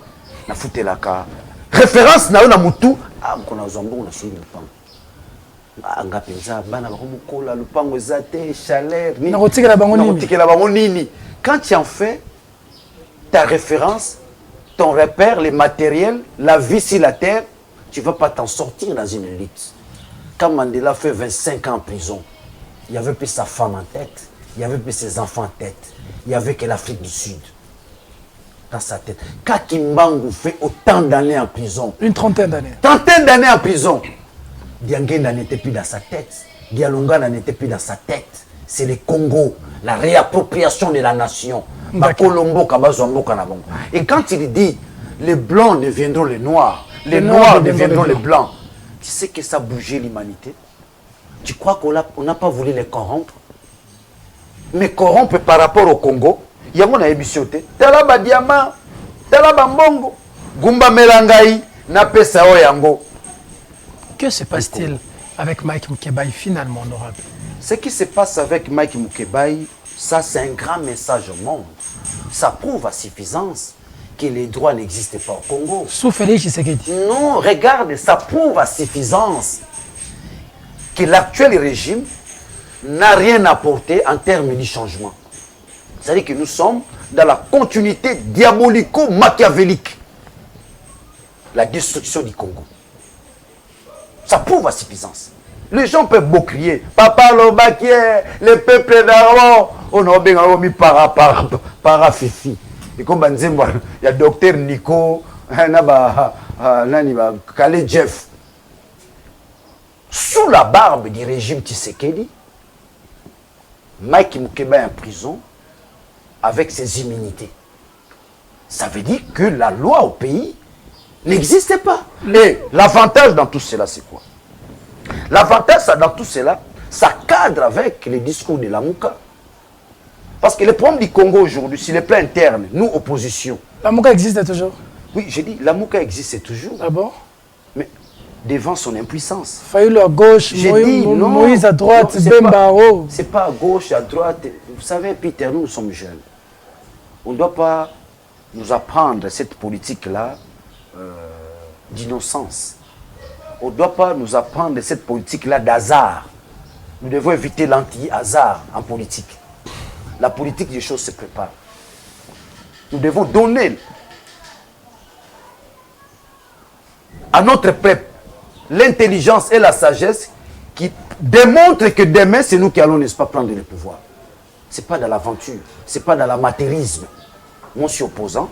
Na fouté la car. Référence na ona mutu, ah mkona zombo na suri lupango. Anga penza bana ba mukola lupango ezate chaleur ni. Na rotikela bango nini. Na rotikela bango nini. Quand tu en fais ta référence, ton repère, les matériels, la vie sur la terre, tu ne vas pas t'en sortir dans une lutte. Quand Mandela fait 25 ans en prison, il n'y avait plus sa femme en tête, il n'y avait plus ses enfants en tête, il n'y avait que l'Afrique du Sud dans sa tête. Quand Kimbangu fait autant d'années en prison, une trentaine d'années. Trentaine d'années en prison, Diangenda n'était plus dans sa tête, Dialonga n'était plus dans sa tête. C'est le Congo, la réappropriation de la nation. Et quand il dit les blancs deviendront les noirs, les noirs deviendront les blancs, tu sais que ça a bougé l'humanité. Tu crois qu'on n'a pas voulu les corrompre? Mais corrompre par rapport au Congo, il y a mon émission. Talaba diamant, talaba mbongo, gumba melangai, na pesa oyango. Que se passe-t-il avec Mike Mukebai finalement, honorable? Ce qui se passe avec Mike Mukebai, ça c'est un grand message au monde. Ça prouve à suffisance que les droits n'existent pas au Congo. Sous Félix Tshisekedi. Non, regarde, ça prouve à suffisance que l'actuel régime n'a rien apporté en termes de changement. C'est-à-dire que nous sommes dans la continuité diabolico-machiavélique. La destruction du Congo. Ça prouve à suffisance. Les gens peuvent beau crier, Papa Lobakie, le peuple d'avant, on a bien mis para fifi. Et comme il y a docteur Nico, Kale Jeff. Sous la barbe du régime Tshisekedi, Mike Mukebai est en prison avec ses immunités. Ça veut dire que la loi au pays n'existait pas. Et l'avantage dans tout cela, c'est quoi? L'avantage dans tout cela, ça cadre avec les discours de Lamuka. Parce que le problème du Congo aujourd'hui, sur le plan interne, nous, opposition. Lamuka existe toujours? Oui, j'ai dit, Lamuka existe toujours. Ah bon? Mais devant son impuissance. Fayoulou à gauche, Moïse à droite, Bemba en haut. C'est pas à gauche, à droite. Vous savez, Peter, nous sommes jeunes. On ne doit pas nous apprendre cette politique-là d'innocence. On ne doit pas nous apprendre cette politique-là d'hasard. Nous devons éviter l'anti-hasard en politique. La politique des choses se prépare. Nous devons donner à notre peuple l'intelligence et la sagesse qui démontrent que demain, c'est nous qui allons, n'est-ce pas, prendre le pouvoir. Ce n'est pas dans l'aventure, ce n'est pas dans l'amateurisme. Moi, je suis opposant,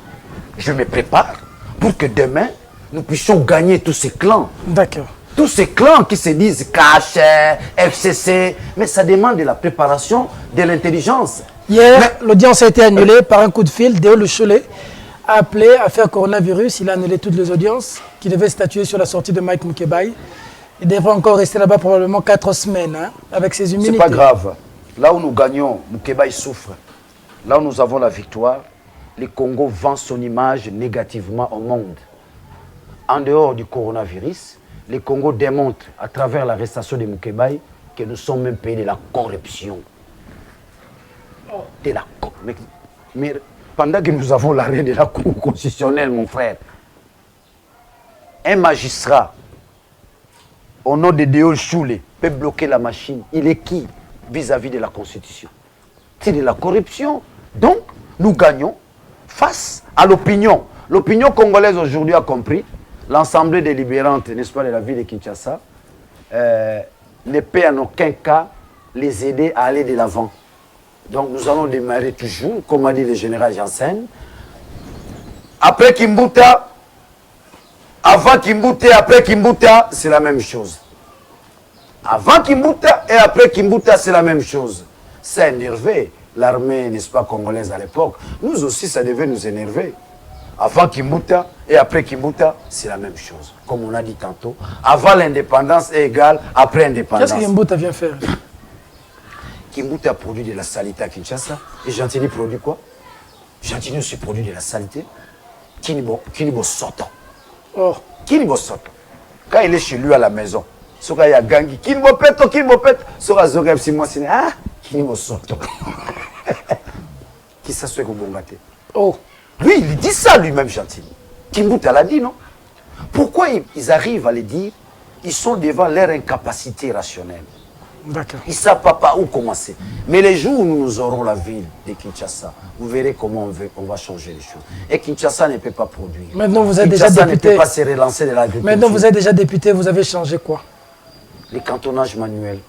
je me prépare pour que demain, nous puissions gagner tous ces clans. D'accord. Tous ces clans qui se disent Cachet, FCC, mais ça demande de la préparation, de l'intelligence. Hier, l'audience a été annulée par un coup de fil. Déo Lucholet a appelé à faire coronavirus. Il a annulé toutes les audiences qui devaient statuer sur la sortie de Mike Mukebai. Il devrait encore rester là-bas probablement 4 semaines avec ses immunités. C'est pas grave. Là où nous gagnons, Mukebai souffre. Là où nous avons la victoire, le Congo vend son image négativement au monde. En dehors du coronavirus, le Congo démontre à travers l'arrestation de Mukebai que nous sommes même payés de la corruption. Mais pendant que nous avons l'arrêt de la Cour constitutionnelle, mon frère, un magistrat, au nom de Déo Choulé, peut bloquer la machine. Il est qui vis-à-vis de la Constitution? C'est de la corruption. Donc, nous gagnons face à l'opinion. L'opinion congolaise aujourd'hui a compris. L'Assemblée délibérante, n'est-ce pas, de la ville de Kinshasa, ne peut en aucun cas les aider à aller de l'avant. Donc nous allons démarrer toujours, comme a dit le général Janssen. Après Kimbuta, avant Kimbuta et après Kimbuta, c'est la même chose. Avant Kimbuta et après Kimbuta, c'est la même chose. Ça a énervé l'armée, n'est-ce pas, congolaise à l'époque. Nous aussi, ça devait nous énerver. Avant Kimbuta et après Kimbuta, c'est la même chose. Comme on a dit tantôt, avant l'indépendance est égal après l'indépendance. Qu'est-ce que Kimbuta vient faire? Kimbuta a produit de la saleté à Kinshasa. Et Gentini produit quoi? Gentini aussi produit de la saleté. Kinibo Soto. Oh. Kinibo Soto. Quand il est chez lui à la maison, il y a Gangi. Kinibo Peto, Kinibo Peto. Sora Zogab Simon Sine. Ah, Kinibo Soto. Qui s'assoit au Bongate. Oh. Lui, il dit ça lui-même, Gentini. Kimbuta l'a dit, non? Pourquoi ils arrivent à le dire? Ils sont devant leur incapacité rationnelle. D'accord. Ils ne savent pas par où commencer. Mais les jours où nous aurons la ville de Kinshasa, vous verrez comment on va changer les choses. Et Kinshasa ne peut pas produire. Maintenant, vous êtes déjà Kinshasa député. ne peut pas se relancer de l'agriculture. Maintenant, vous êtes déjà député, vous avez changé quoi? Les cantonnages manuels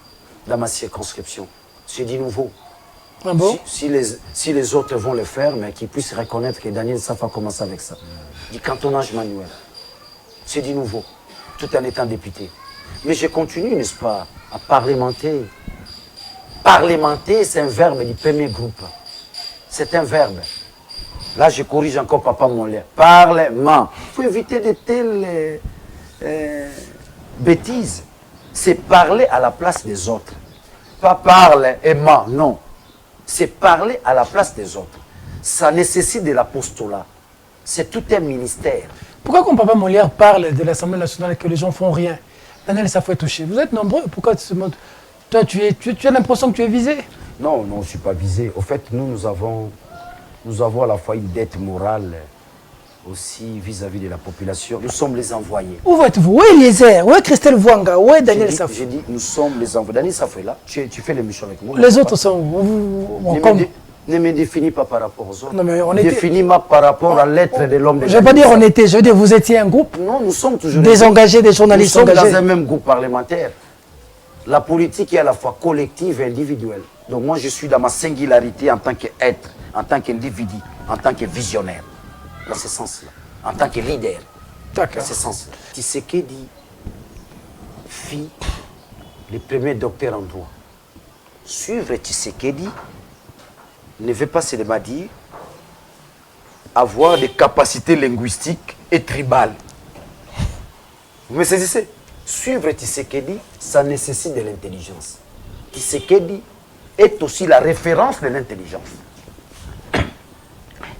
dans ma circonscription, c'est du nouveau. Ah bon? Si les autres vont le faire, mais qu'ils puissent reconnaître que Daniel Safa commence avec ça. Du cantonnage manuel, c'est du nouveau, tout en étant député. Mais je continue, n'est-ce pas, à parlementer. Parlementer, c'est un verbe du premier groupe. C'est un verbe. Là, je corrige encore Papa Mollet. Parlement. Il faut éviter de telles bêtises. C'est parler à la place des autres. Pas parlement, non. C'est parler à la place des autres. Ça nécessite de l'apostolat. C'est tout un ministère. Pourquoi quand Papa Molière parle de l'Assemblée nationale et que les gens font rien, Daniel Safou est touché? Vous êtes nombreux. Pourquoi toi, tu as l'impression que tu es visé? Non, non, je ne suis pas visé. Au fait, nous avons à la fois une dette morale aussi vis-à-vis de la population. Nous sommes les envoyés. Où êtes-vous? Où est Eliezer? Où est Christelle Vouanga? Où est Daniel Safou? J'ai dit, nous sommes les envoyés. Daniel Safou est là. Tu fais l'émission avec moi. Les autres sont... Ne me définis pas par rapport aux autres. Non, mais on était... Définis-moi par rapport à l'être de l'homme. Je ne vais pas dire on était, je veux dire vous étiez un groupe. Non, nous sommes toujours... Des engagés, des journalistes engagés. Nous sommes dans un même groupe parlementaire. La politique est à la fois collective et individuelle. Donc moi, je suis dans ma singularité en tant qu'être, en tant qu'individu, en tant que visionnaire. Dans ce sens-là. En tant que leader. D'accord. Dans ce sens-là. Tshisekedi fit le premier docteur en droit. Suivre Tshisekedi ne veut pas seulement dire avoir des capacités linguistiques et tribales. Vous me saisissez? Suivre Tshisekedi, ça nécessite de l'intelligence. Tshisekedi est aussi la référence de l'intelligence.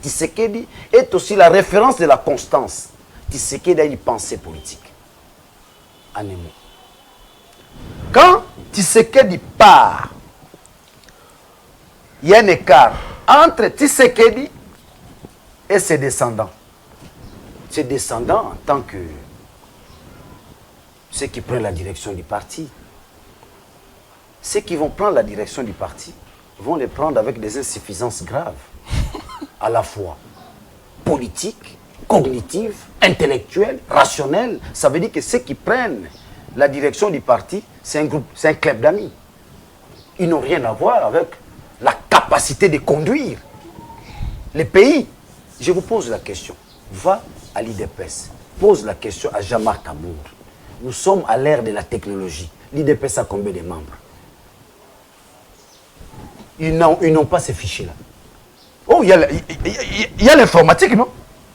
Tshisekedi est aussi la référence de la constance. Tshisekedi a une pensée politique. En un mot. Quand Tshisekedi part, il y a un écart entre Tshisekedi et ses descendants. Ses descendants, en tant que ceux qui prennent la direction du parti, ceux qui vont prendre la direction du parti vont les prendre avec des insuffisances graves, à la fois politiques, cognitives, intellectuelles, rationnelles. Ça veut dire que ceux qui prennent la direction du parti, c'est un groupe, c'est un club d'amis. Ils n'ont rien à voir avec la capacité de conduire les pays. Je vous pose la question. Va à l'IDPS. Pose la question à Jean-Marc Amour. Nous sommes à l'ère de la technologie. L'IDPS a combien de membres? Ils n'ont pas ces fichiers-là. Oh, il y a l'informatique, non?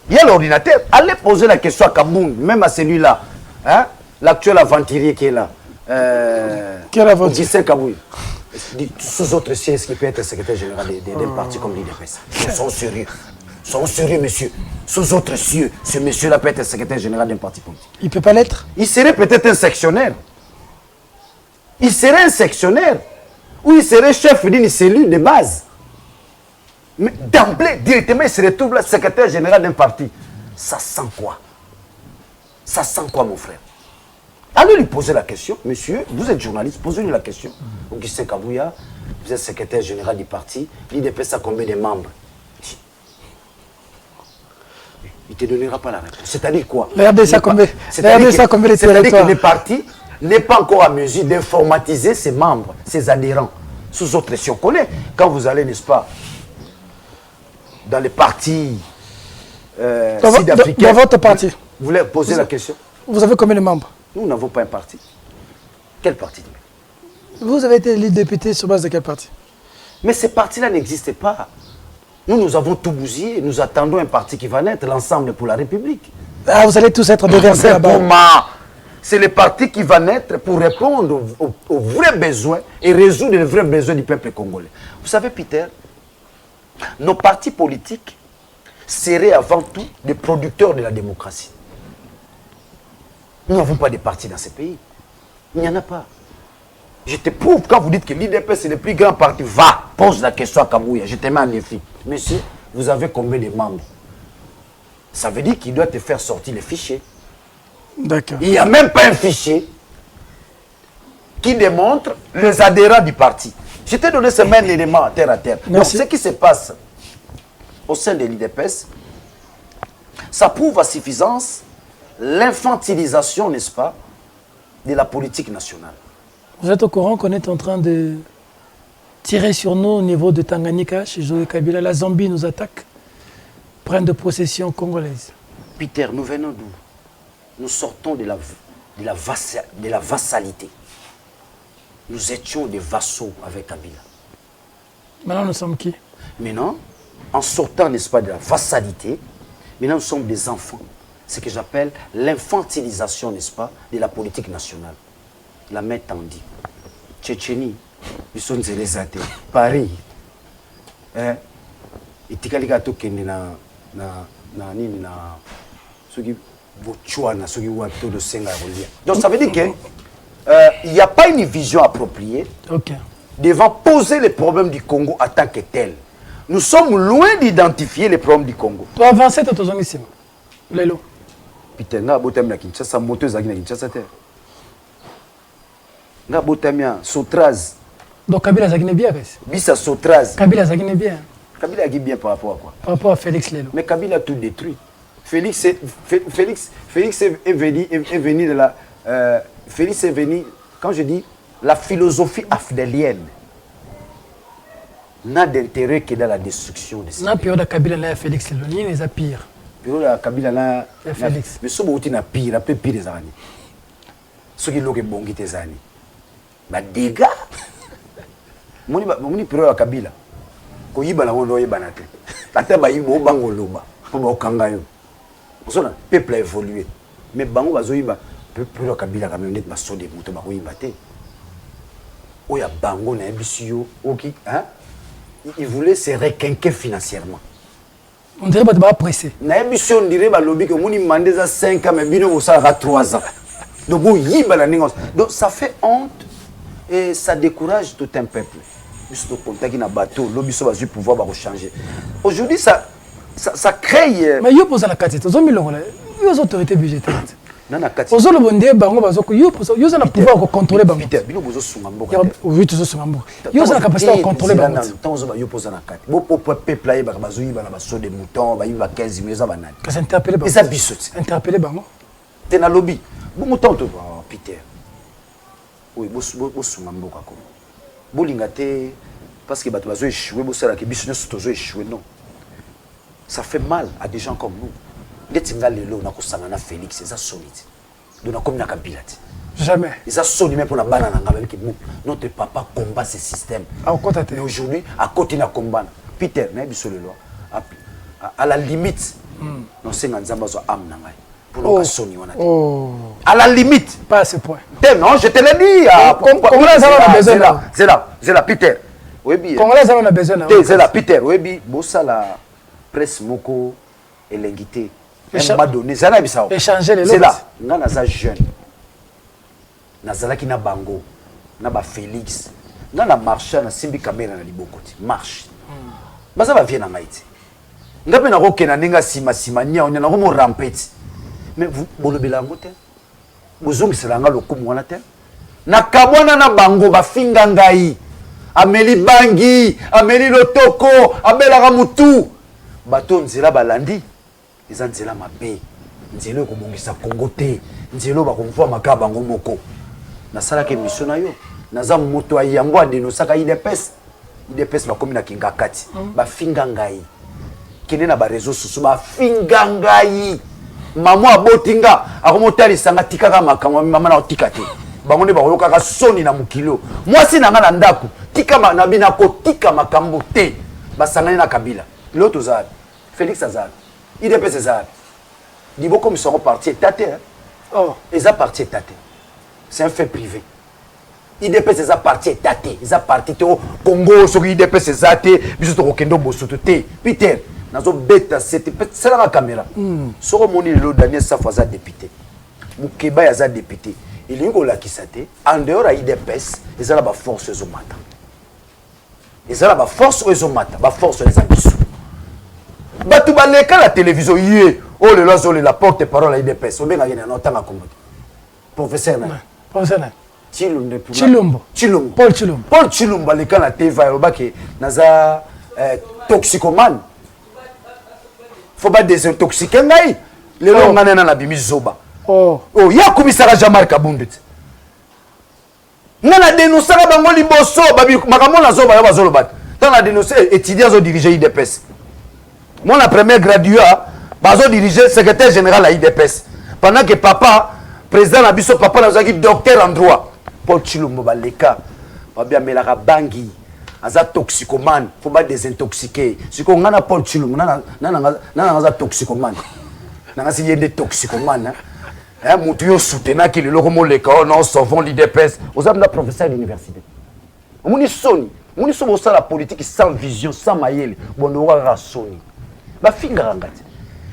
Il y a l'ordinateur. Allez poser la question à Kaboun, même à celui-là. Hein? L'actuel aventurier qui est là. Quel aventurier? Gisèle Kaboui. Sous autres sièges qui peut être secrétaire général d'un parti comme l'IDPS. Ils sont sérieux. Ils sont sérieux, monsieur. Sous autres cieux, ce monsieur-là peut être secrétaire général d'un parti politique. Il ne peut pas l'être? Il serait peut-être un sectionnaire. Il serait un sectionnaire. Ou il serait chef d'une cellule de base. Mais d'emblée, directement, il se retrouve là, secrétaire général d'un parti. Ça sent quoi? Ça sent quoi, mon frère? Allez lui poser la question. Monsieur, vous êtes journaliste, posez-lui la question. Augustin Kabouya, vous êtes secrétaire général du parti. L'IDPS a combien de membres? Il ne te donnera pas la réponse. C'est-à-dire quoi? Regardez ça combien de C'est-à-dire territoires. que le parti n'est pas encore en mesure d'informatiser ses membres, ses adhérents. Sous autre, si on connaît, quand vous allez, n'est-ce pas, dans les partis sud-africains. Dans votre parti. Vous voulez poser la question? Vous avez combien de membres? Nous n'avons pas un parti. Quel parti? Vous avez été élu député sur base de quel parti? Mais ces partis-là n'existaient pas. Nous avons tout bousillé. Nous attendons un parti qui va naître, l'Ensemble pour la République. Ah, vous allez tous être déversés là-bas. C'est le parti qui va naître pour répondre aux vrais besoins et résoudre les vrais besoins du peuple congolais. Vous savez, Peter, nos partis politiques seraient avant tout des producteurs de la démocratie. Nous n'avons pas de partis dans ce pays. Il n'y en a pas. Je te prouve, quand vous dites que l'IDP c'est le plus grand parti, va, pose la question à Kabouya, je te mets en défi. Monsieur, vous avez combien de membres? Ça veut dire qu'il doit te faire sortir les fichiers. D'accord. Il n'y a même pas un fichier qui démontre les adhérents du parti. Je t'ai donné ce même élément terre à terre. Merci. Donc ce qui se passe au sein de l'IDPS, ça prouve à suffisance l'infantilisation, n'est-ce pas, de la politique nationale. Vous êtes au courant qu'on est en train de tirer sur nous au niveau de Tanganyika, chez Joseph Kabila. La Zambie nous attaque, prennent de possession congolaise. Peter, nous venons d'où? Nous sortons de la vassalité. Nous étions des vassaux avec Kabila. Maintenant, nous sommes qui? Maintenant, en sortant, n'est-ce pas, de la vassalité, maintenant nous sommes des enfants. Ce que j'appelle l'infantilisation, n'est-ce pas, de la politique nationale. La main tendue. Tchétchénie, ils sont des athées. Paris. Et tikalika to kende na soki bochwana soki wato de senga rolia. Donc ça veut dire que il n'y a pas une vision appropriée devant poser les problèmes du Congo en tant que tel. Nous sommes loin d'identifier les problèmes du Congo. Tu avances à ton ici. Lelo. Putain, nga botam na Kinshasa moto zaki na Kinshasa te. Nga botamia Sotraz. Donc Kabila Zagine bien. Bisa Sotraz. Kabila Zagine bien. Kabila a bien par rapport à quoi? Par rapport à Félix Lelo. Mais Kabila a tout détruit. Félix est venu de la... Félix est venu, quand je dis la philosophie afdélienne, n'a d'intérêt que dans la destruction de ces pays. Période de Kabila là, Félix Lelo, ni les a pire. Période de Kabila là, Félix. Mais ce qui est pire, un peu pire des années. Ce qui est bon qui des années. Bah dégâts. Mon période de Kabila. Ko yiba na wono yiba na te. Tata ba yibo bango loba. Po ba okanga yo. Osona peuple a évolué. Mais bango bazo yiba peuple de Kabila quand même net ba so de moto ba ko yiba te. Oya bango na ebisio oki hein? Il voulait se requinquer financièrement. On dirait pas de ba pressé. Na ebisio on dirait ba lobby que moni mandé za 5 ans mais bino ko ça 3 ans. Donc bo yiba la ningos. Donc ça fait honte et ça décourage tout un peuple. Juste au contact na bateau, l'obispo va pouvoir changer. Aujourd'hui, ça crée. Mais il pose la carte, ils ont mis les autorités budgétaires. Non, la carte. Ils ont le bon Dieu, bango bazoko, ils ont le pouvoir de contrôler bango. Peter, bino bozo sungambo. Oui, tout ça sungambo. Ils ont la capacité de contrôler bango. Tant ils ont posé la carte. Bon pour peuple là, ils bazo yiba na baso de mouton, ba yiba 15 000 za banane. Que s'interpeller bango. Et ça bissote. Interpeller bango. T'es na lobby. Bon mouton to Peter. Oui, bo sungambo kako. Bolingate parce que bato échoué bosala ke biso nyoso tozo échoué non. Ça fait mal à des gens comme nous. Ndetinga lelo na kosanga na Félix eza solide. Donc comme na Kabila. Jamais. Eza solide même pour la banana ngaba que notre papa combat ce système. Mais aujourd'hui à côté na combat. Peter na biso lelo à la limite non senga nzamba zo am na ngai. Pour nous soni wana. À la limite. Pas à ce point. Non, je te l'ai dit. C'est là, Peter. Congolais, on a besoin. C'est là, Peter. Oui, bossa la presse moko et l'inguité. Échanger les lots. C'est là. Nga naza jeune. Nazala ki na bango. Na ba Félix. Nga na marcha na simbi caméra na libokoti. Marche. Baza ba viena ngaiti. Nga pe na kokena ninga sima nya onya na ko mo rampeti. Mais vous bolobela ngote. Bozongisela nga lokumu wana te. Na kabwana na bango ba finga ngai. Ameli bangi, ameli lotoko, abelaka mutu. Bato nzela balandi. Eza nzela mabe. Nzela ko bongisa Congo te. Nzela ba komfwa maka bango moko. Na sala ke mission na yo. Naza moto ayango adenosaka IDPS. IDPS ba komi na kingakati. Ba finga ngai. Kene na ba réseaux sociaux ba finga ngai. Maman abotinga akomotali sanga tikaka makamwa mama na otikate. Bango ne ba yokaka soni na mukilo. Moi si nanga na ndako tika na bina ko tika makambo te. Basangani na Kabila. L'autre Zad, Félix Azad, IDPS Zad. Dis-moi comme ils seront partis tâtés. Oh. Ils ont parti tâtés. C'est un fait privé. IDPS c'est parti tâtés. Ils ont parti au Congo, sur IDPS c'est zaté, bisous au Kendo Bosototé. Peter, dans un bêta, c'est la caméra. Sur mon île, Daniel Safaza député. Moukeba Yaza député. Il y a un qui s'attend. En dehors de IDPS, ils ont la force aux matin. Ils ont la force aux matin. La force les ambitions. Batu baleka la télévision yé oh le lozo la porte parole à IDPS on benga ngena notanga kombo professeur Chilumbo Paul Chilumbo baleka la TV robaki naza toxicomane faut pas désintoxiquer ngai le lo ngana na bimi zoba oh ya komisara Jamar Kabundu ngana dénoncer bango liboso babi makambo na zoba ya bazolo bat tant na dénoncer étudiants zo diriger IDPS. Moi, la première graduat, je dirigé secrétaire général à IDPS. Pendant que papa, président Abisso, papa, nous a dit docteur en droit. Paul Chilumbo, Baleka, Babia Melara Bangui, Aza toxicomane, il ne faut pas désintoxiquer. Si on a Paul Chilumbo, on toxicomane. On a des toxicomanes. Moutuyo soutenant qu'il est le non, sauvons l'IDPS. Vous avez un professeur d'université. On est Sony. On est sur la politique sans vision, sans maïel. On aura Sony.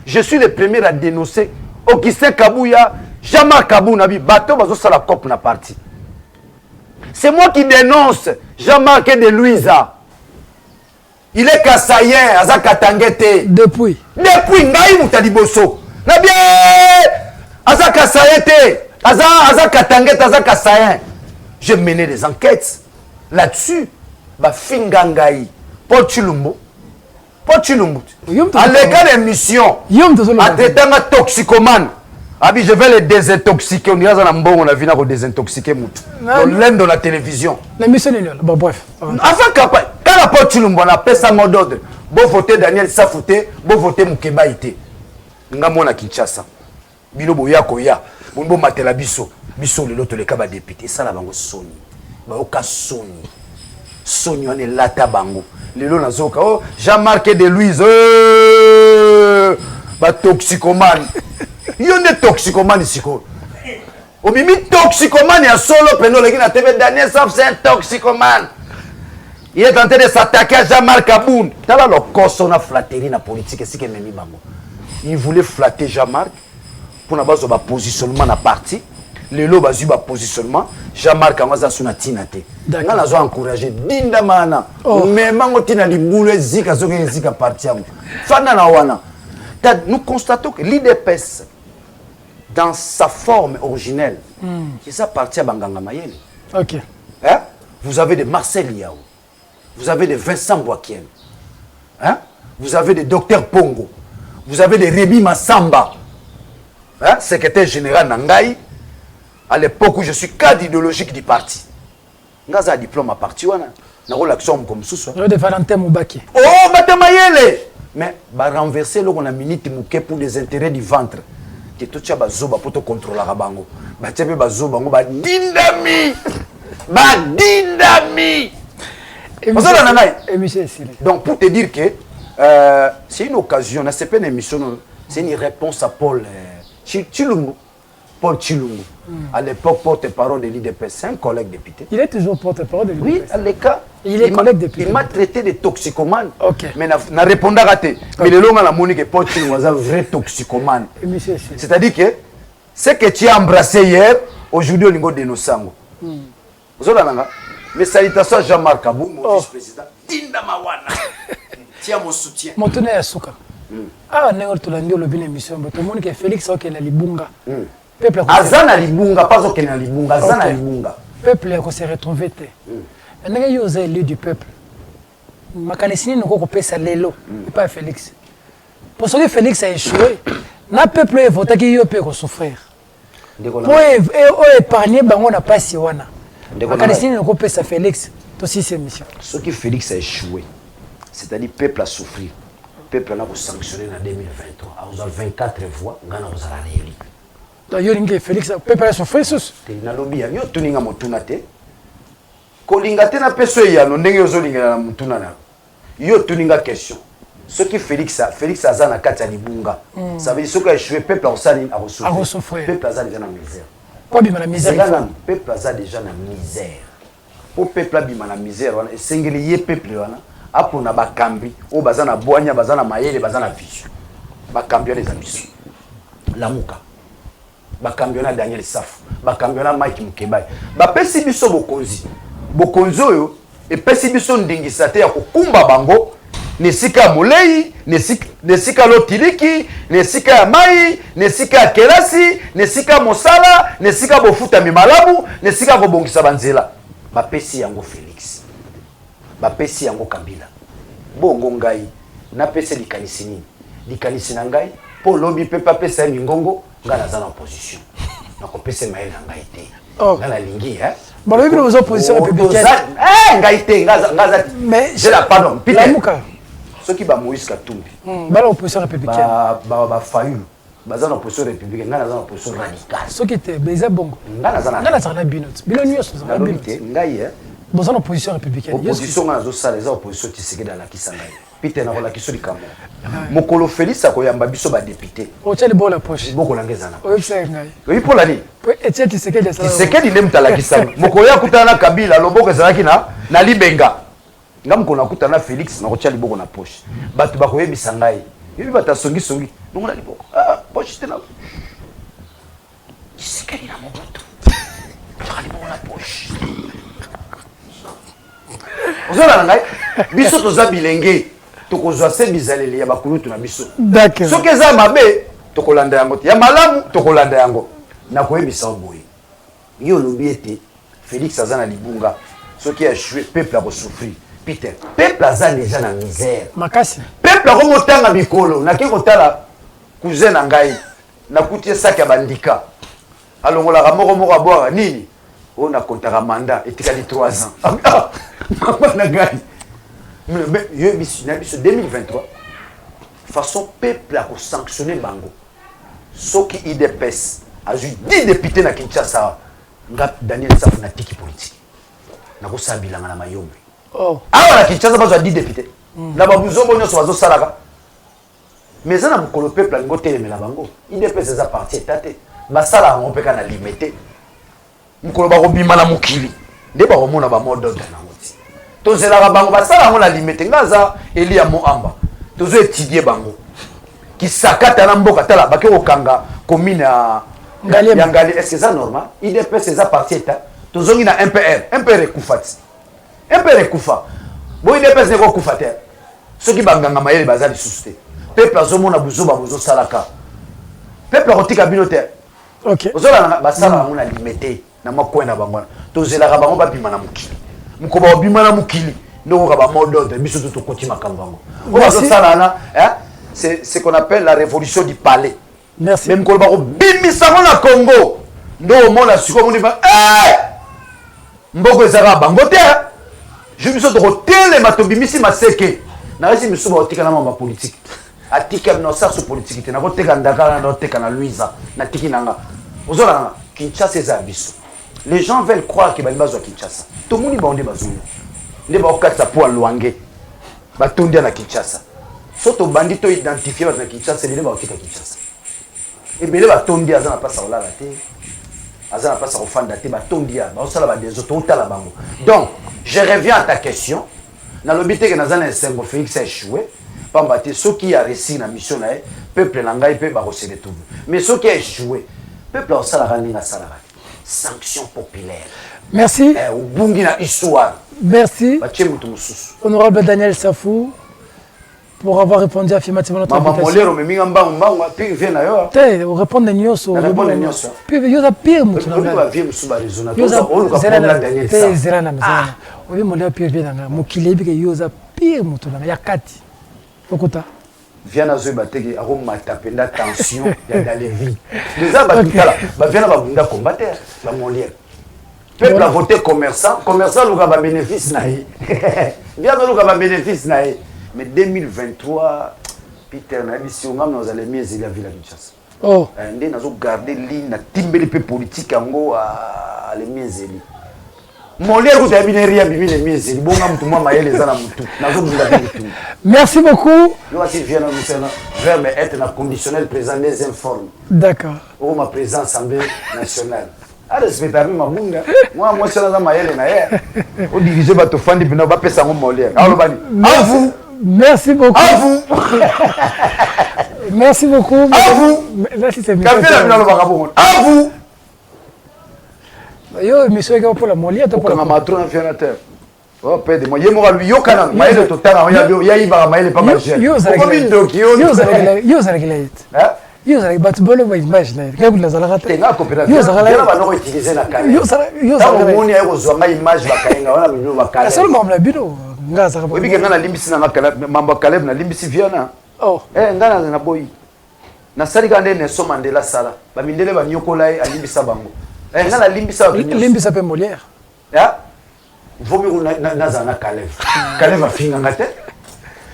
Je suis le premier à dénoncer Okise Kabouya, Jamar Kabou Nabi, bateau bazo sala cop na parti. C'est moi qui dénonce Jean-Marc de Louisa. Il est kassayen, aza katangete. Depuis ngai mutaliboso. Na bien aza kasayete, aza katangete, aza kassayen. J'ai mené des enquêtes là-dessus. Ba fingangai Paul Chilumbo. À l'école d'émission, à traiter un toxicomane. Je vais les désintoxiquer. On dirait qu'on a vu qu'on désintoxiquer. On l'aime dans la télévision. L'émission est là. Bref. Avant quand la porte Chilumbo, on appelle ça mot d'ordre. Bon voter Daniel Safouté, bon voter Moukeba Ité. Ngamona Kinshasa. Bino boya koya. Bon matela biso. Biso le loto le kaba député. Ça la bango Sony. Baoka Sony. Sony on est là tabango. Lelo nazoka oh Jean-Marc de Louise ba toxicomane yo ne toxicomane siko o mimi toxicomane ya solo peno leki na TV Daniel Saf c'est un toxicomane il est en train de s'attaquer à Jean-Marc Kabund tala lo koso na flatterie na politique c'est que memi bango il voulait flatter Jean-Marc pour na bazo ba positionnement na parti lelo bazu ba positionnement Jean-Marc Amaza suna tinate nga nazo encourager dinda mana mais mango tina libulu zika zoke zika parti am fana na wana nous constatons que l'IDPS dans sa forme originelle qui ça parti à Banganga Mayele. OK. Hein? Vous avez des Marcel Yao. Vous avez des Vincent Boakien. Hein? Vous avez des Docteur Pongo. Vous avez des Rémi Massamba. Hein? Secrétaire général Nangai. À l'époque où je suis cadre idéologique du parti. Ngaza a diplôme à parti wana. Na relation comme sous. De Valentin Moubaki. Oh, Batamayele. Mais bah renverser là on a minute mouké pour des intérêts du ventre. Que tout ça ba zoba pour te contrôler la bango. Ba tchebe ba zoba ngo ba dindami. Ba dindami. Donc pour te dire que c'est une occasion, c'est pas une émission, c'est une réponse à Paul Chilumbo. Paul Chilumbo. À l'époque, porte-parole de l'IDPS, c'est un collègue député. Il est toujours porte-parole de l'IDPS. Oui, à l'écart. Il est collègue député. Il m'a traité de toxicomane. Ok. Mais n'a répondu à raté. Mais le long à la monique Paul Chilumbo est un vrai toxicomane. C'est-à-dire que ce que tu as embrassé hier, aujourd'hui, au niveau de nos sangs. Vous avez mes salutations à Jean-Marc Kabou, mon vice-président. Dinda Mawana. Tiens mon soutien. Mon tonnerre à Souka. Ah, on est là, on a une émission. Tout le monde qui est Félix, qui est Libunga. Peuple Azana Libunga, pas au Kenya Libunga, Azana Libunga. Peuple qui s'est retrouvé. On a eu l'élu du peuple. Makanisini nous avons fait ça l'élo, pas Félix. Pour ce que Félix a échoué, le peuple a voté qu'il peut souffrir. Pour épargner, on n'a pas si on a. Makanisini nous avons fait ça Félix. Aussi c'est mission. Ce qui Félix a échoué, c'est-à-dire le peuple a souffert. Le peuple a sanctionné en 2023. On a 24 voix, on a réélu. Donc, Félix, le peuple a souffert. Nalobi, yo tuninga motuna te. Kolinga te na peso ya no ndenge ozolinga na motuna na. Yo tuninga question. Ce qui Félix aza na kati ya libunga. Ça veut dire ce que échoué peuple osali a souffrir. Peuple aza déjà na misère. Pour bima na misère. Peuple aza déjà na misère. Pour peuple bima na misère wana esengeli ye peuple wana apona bakambi o baza na boanya baza na mayele baza na vision. Bakambi les ambitions. Lamuka. Bakambi na Daniel Safu. Bakambi na Mike Mukebai. Bapesi biso bokonzi. Bokonzi oyo epesi biso ndingisa te ya kokumba bango. Nesika molei, nesika lotiliki, nesika ya mai, nesika ya kelasi, nesika mosala, nesika bofuta mimalabu, nesika kobongisa banzela. Bapesi yango Félix. Bapesi yango Kabila. Bongo ngai, napesi likanisi nini? Likanisi na ngai, po lobi pe papesa ya mingongo, nga naza na opposition. Nakopesa maele na ngai te. Nga na lingi, Balobi na opposition républicaine. Ngai te, ngaza. Mais je la pardon, Peter. Lamuka. Ceux qui ba Moïse Katumbi. Ba l'opposition républicaine. Ba Fayulu. Baza na opposition républicaine, nga naza na opposition radicale. Ceux qui étaient beza bongo. Nga naza na binot. Bilo nyos na binot. Ngai Boza na opposition républicaine. Opposition nga nazo sala eza opposition Tshisekedi na kisa ngai. Peter na kola kiso likambo. Mokolo Félix akoyamba biso ba député. O tsheli bola poche. Boko langeza na. O yebisa ngai. Oui pour la ni. Etienne Tshisekedi ça. Tshisekedi ne mutala kisa. Mokolo ya kutana na Kabila loboko ezalaki na libenga. Ngam kona kutana Félix na kotia liboko na poche. Batu bakoyebisa ngai. Yebi bata songi. Nongola liboko. Poche tena. Tshisekedi na mobutu. Tala liboko na poche. Ozola ngai biso toza bilenge tokozwa se bizaleli ya bakulutu na biso. D'accord. Soki eza mabe tokolanda yango te. Ya malamu tokolanda yango. Na koyebisa boye. Yo lobi ete Félix aza na libunga. Soki a joué peuple a souffrir. Peter, peuple aza déjà na misère. Makasi. Peuple a komotanga mikolo, na ke kotala cousin na ngai, na kutie sac ya bandika. Alongola moko aboira nini? On a kontaka mandat etikali 3 ans. Mama na ngai. Mais yo biso 2023. Façon peuple a ko sanctionner bango. Soki IDPS a eu 10 députés na Kinshasa. Nga Daniel Safu na tiki politique. Na ko sabilanga na mayombe. Oh. Awa la Kinshasa bazwa 10 députés. Na babuzongo nyonso bazo salaka. Mais ça na mokolo peuple alingo telemela bango. IDPS eza parti etate. Basala ngo peka na limité. Mokolo ba kobima na mokili. Nde ba komona ba mode d'ordre na ngoti. Tozelaka bango basala ngo na limité ngaza Elia Moamba. Tozo étudier bango. Ki sakata na mboka tala bake kokanga commune ya Ngali. Est-ce que ça normal? IDPS eza parti etat. Tozongi na MPR ekufati. MPR ekufa. Bo IDPS ne ko kufa te. Soki banganga mayele bazali susute. Peuple azomona buzoba buzo salaka. Peuple rotika binote. OK. Ozola basala ngona limité na makwena bangwana. Tozelaka bango babima na mukili. Mukoba obima na mukili. Ndoko ka ba mode de biso to koti makambango. Ozosala na c'est ce qu'on appelle la révolution du palais. Merci. Même ko ba ko bimisa na Congo. Ndo mona siko moni ba mboko ezaka bango te. Je me suis retrouvé ma tobimisi maseke. Na resi misu ba otika na mama politique. Atika no saso politique na ko teka ndaka na teka na Luisa na tiki nanga. Ozola Kinshasa eza biso. Les gens veulent croire que bali bazwa Kinshasa. To moni ba onde bazuyo. Nde ba okatsa po Luange. Ba tondia na Kinshasa. Soto bandito identifier na Kinshasa bile ba otika Kinshasa. Ebele ba tondia za na pasa olala te. Aza na pasa ofanda te ba tondia ba osala ba des autres otala bango. Donc je reviens à ta question. Dans l'obité que nous avons un Félix a échoué. Pambate, ceux qui a réussi la mission, peuple n'angaï peut pas recevoir tout. Mais ceux qui a échoué, peuple a salarani na salarani. Sanction populaire. Merci. Au Bungina histoire. Merci. Honorable Daniel Safou, pour avoir répondu affirmativement à notre invitation. Vous répondez à Nyoso. Puis vous avez pire mouton. Oui, mon pire bien mon kilébé que yosa pire mouton ya kati. Okuta. Viens à Zobategi à Rome tapenda tension dans les vies. Les abatala, ba viens à bunda combattre la molière. Peuple a voté commerçant nous a bénéfice naï. Viens nous a bénéfice naï. Mais 2023 Peter na biso ngam nous allons mieux il a vu la Kinshasa. Oh, ndé nazo garder ligne na timbeli pe politique yango à les mieux. Molière vous avez ria bibi les mises il bonga mutu moi maye les ana mutu nazo bunda mutu. Merci beaucoup. Yo aussi vient nous sena verbe être na conditionnel présent des informes. D'accord. Ou ma présence assemblée nationale. Ah respecter ma bunga. Moi c'est na maye na ye. O diriger ba to fandi bino ba pesa ngo Molière. Alors bani. À vous. Merci beaucoup. À vous. Merci beaucoup. À vous. Merci c'est bien. À vous. Yo monsieur ko pour la Molière to pour la matron aviateur. Oh pede moi yemo lui yo kana maile to tanga ya iba maile pas mal cher. Yo zara bat bolo ba image na. Ka la zara rata. Tenga coopérative. Yo zara ba no utiliser na kana. Yo zara moni ya ko zo ma image ba kainga wana bino ba kala. Seulement la bino nga zara. Obi ke ngana limbisi na kala mamba Caleb na limbisi viana. Oh. Ngana na boy. Na sali kande ne so Mandela sala. Ba mindele ba nyokola e alimbisa bango. Ngana limbisa pe Molière. Ya? Vomi naza na Caleb. Caleb afinga ngate.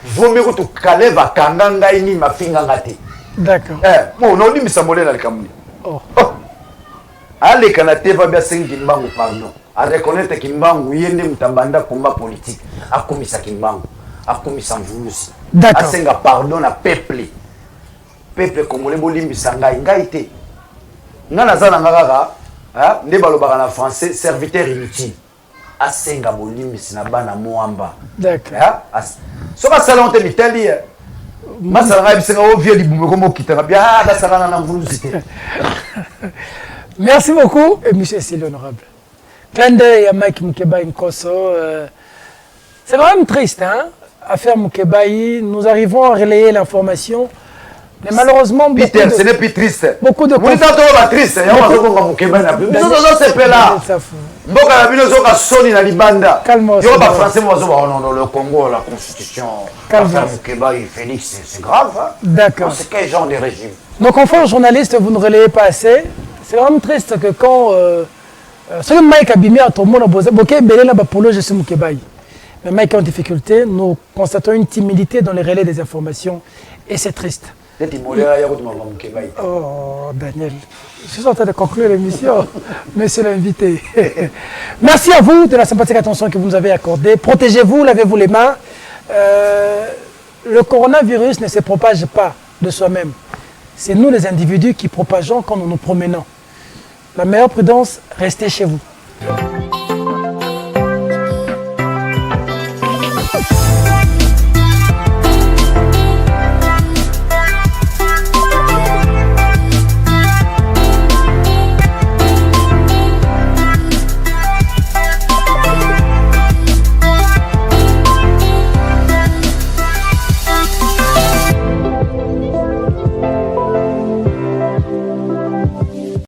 Vomi kutu Caleb akanga ngai ni mafinga ngate. D'accord. Bon, on limbisa Molière na kamuni. Oh. Ale kana teva bia sengi mbangu pardon. A reconnaître kimbangu yende mutambanda combat politique. Akomisa kimbangu. Akomisa mvulusi. D'accord. Asenga pardon na peuple. Peuple congolais bolimbisa ngai te. Ngana zana ngaka nde balobaka na français serviteur inutile asenga bolimbisi na bana moamba. D'accord. Soka salon te mitali masala ngai bisenga o vie libume ko mokita bia da salana na mvulusi. Merci beaucoup et monsieur c'est l'honorable. Clin d'œil à Mike Mukebai Nkoso. C'est vraiment triste hein affaire Mukebai, nous arrivons à relayer l'information. Mais malheureusement, Peter, ce n'est plus triste. Beaucoup de conflits. Triste. Il y a pas de Mukebai na plus. Nous sommes là. Mboka na bino zoka soni na libanda. Yo ba français mo zo ba non le Congo la constitution. Affaire Mukebai Félix c'est grave. Hein? D'accord. C'est quel genre de régime? Nos confrères journalistes, vous ne relayez pas assez. C'est vraiment triste que quand ce que Mike a bimé à tout le monde a posé, Boké Belé n'a pas pour je suis Mukebai. Mais Mike est en difficulté. Nous constatons une timidité dans les relais des informations et c'est triste. Oh, Daniel, je suis en train de conclure l'émission, monsieur l'invité. Merci à vous de la sympathique attention que vous nous avez accordée. Protégez-vous, lavez-vous les mains. Le coronavirus ne se propage pas de soi-même. C'est nous les individus qui propageons quand nous nous promenons. La meilleure prudence, restez chez vous.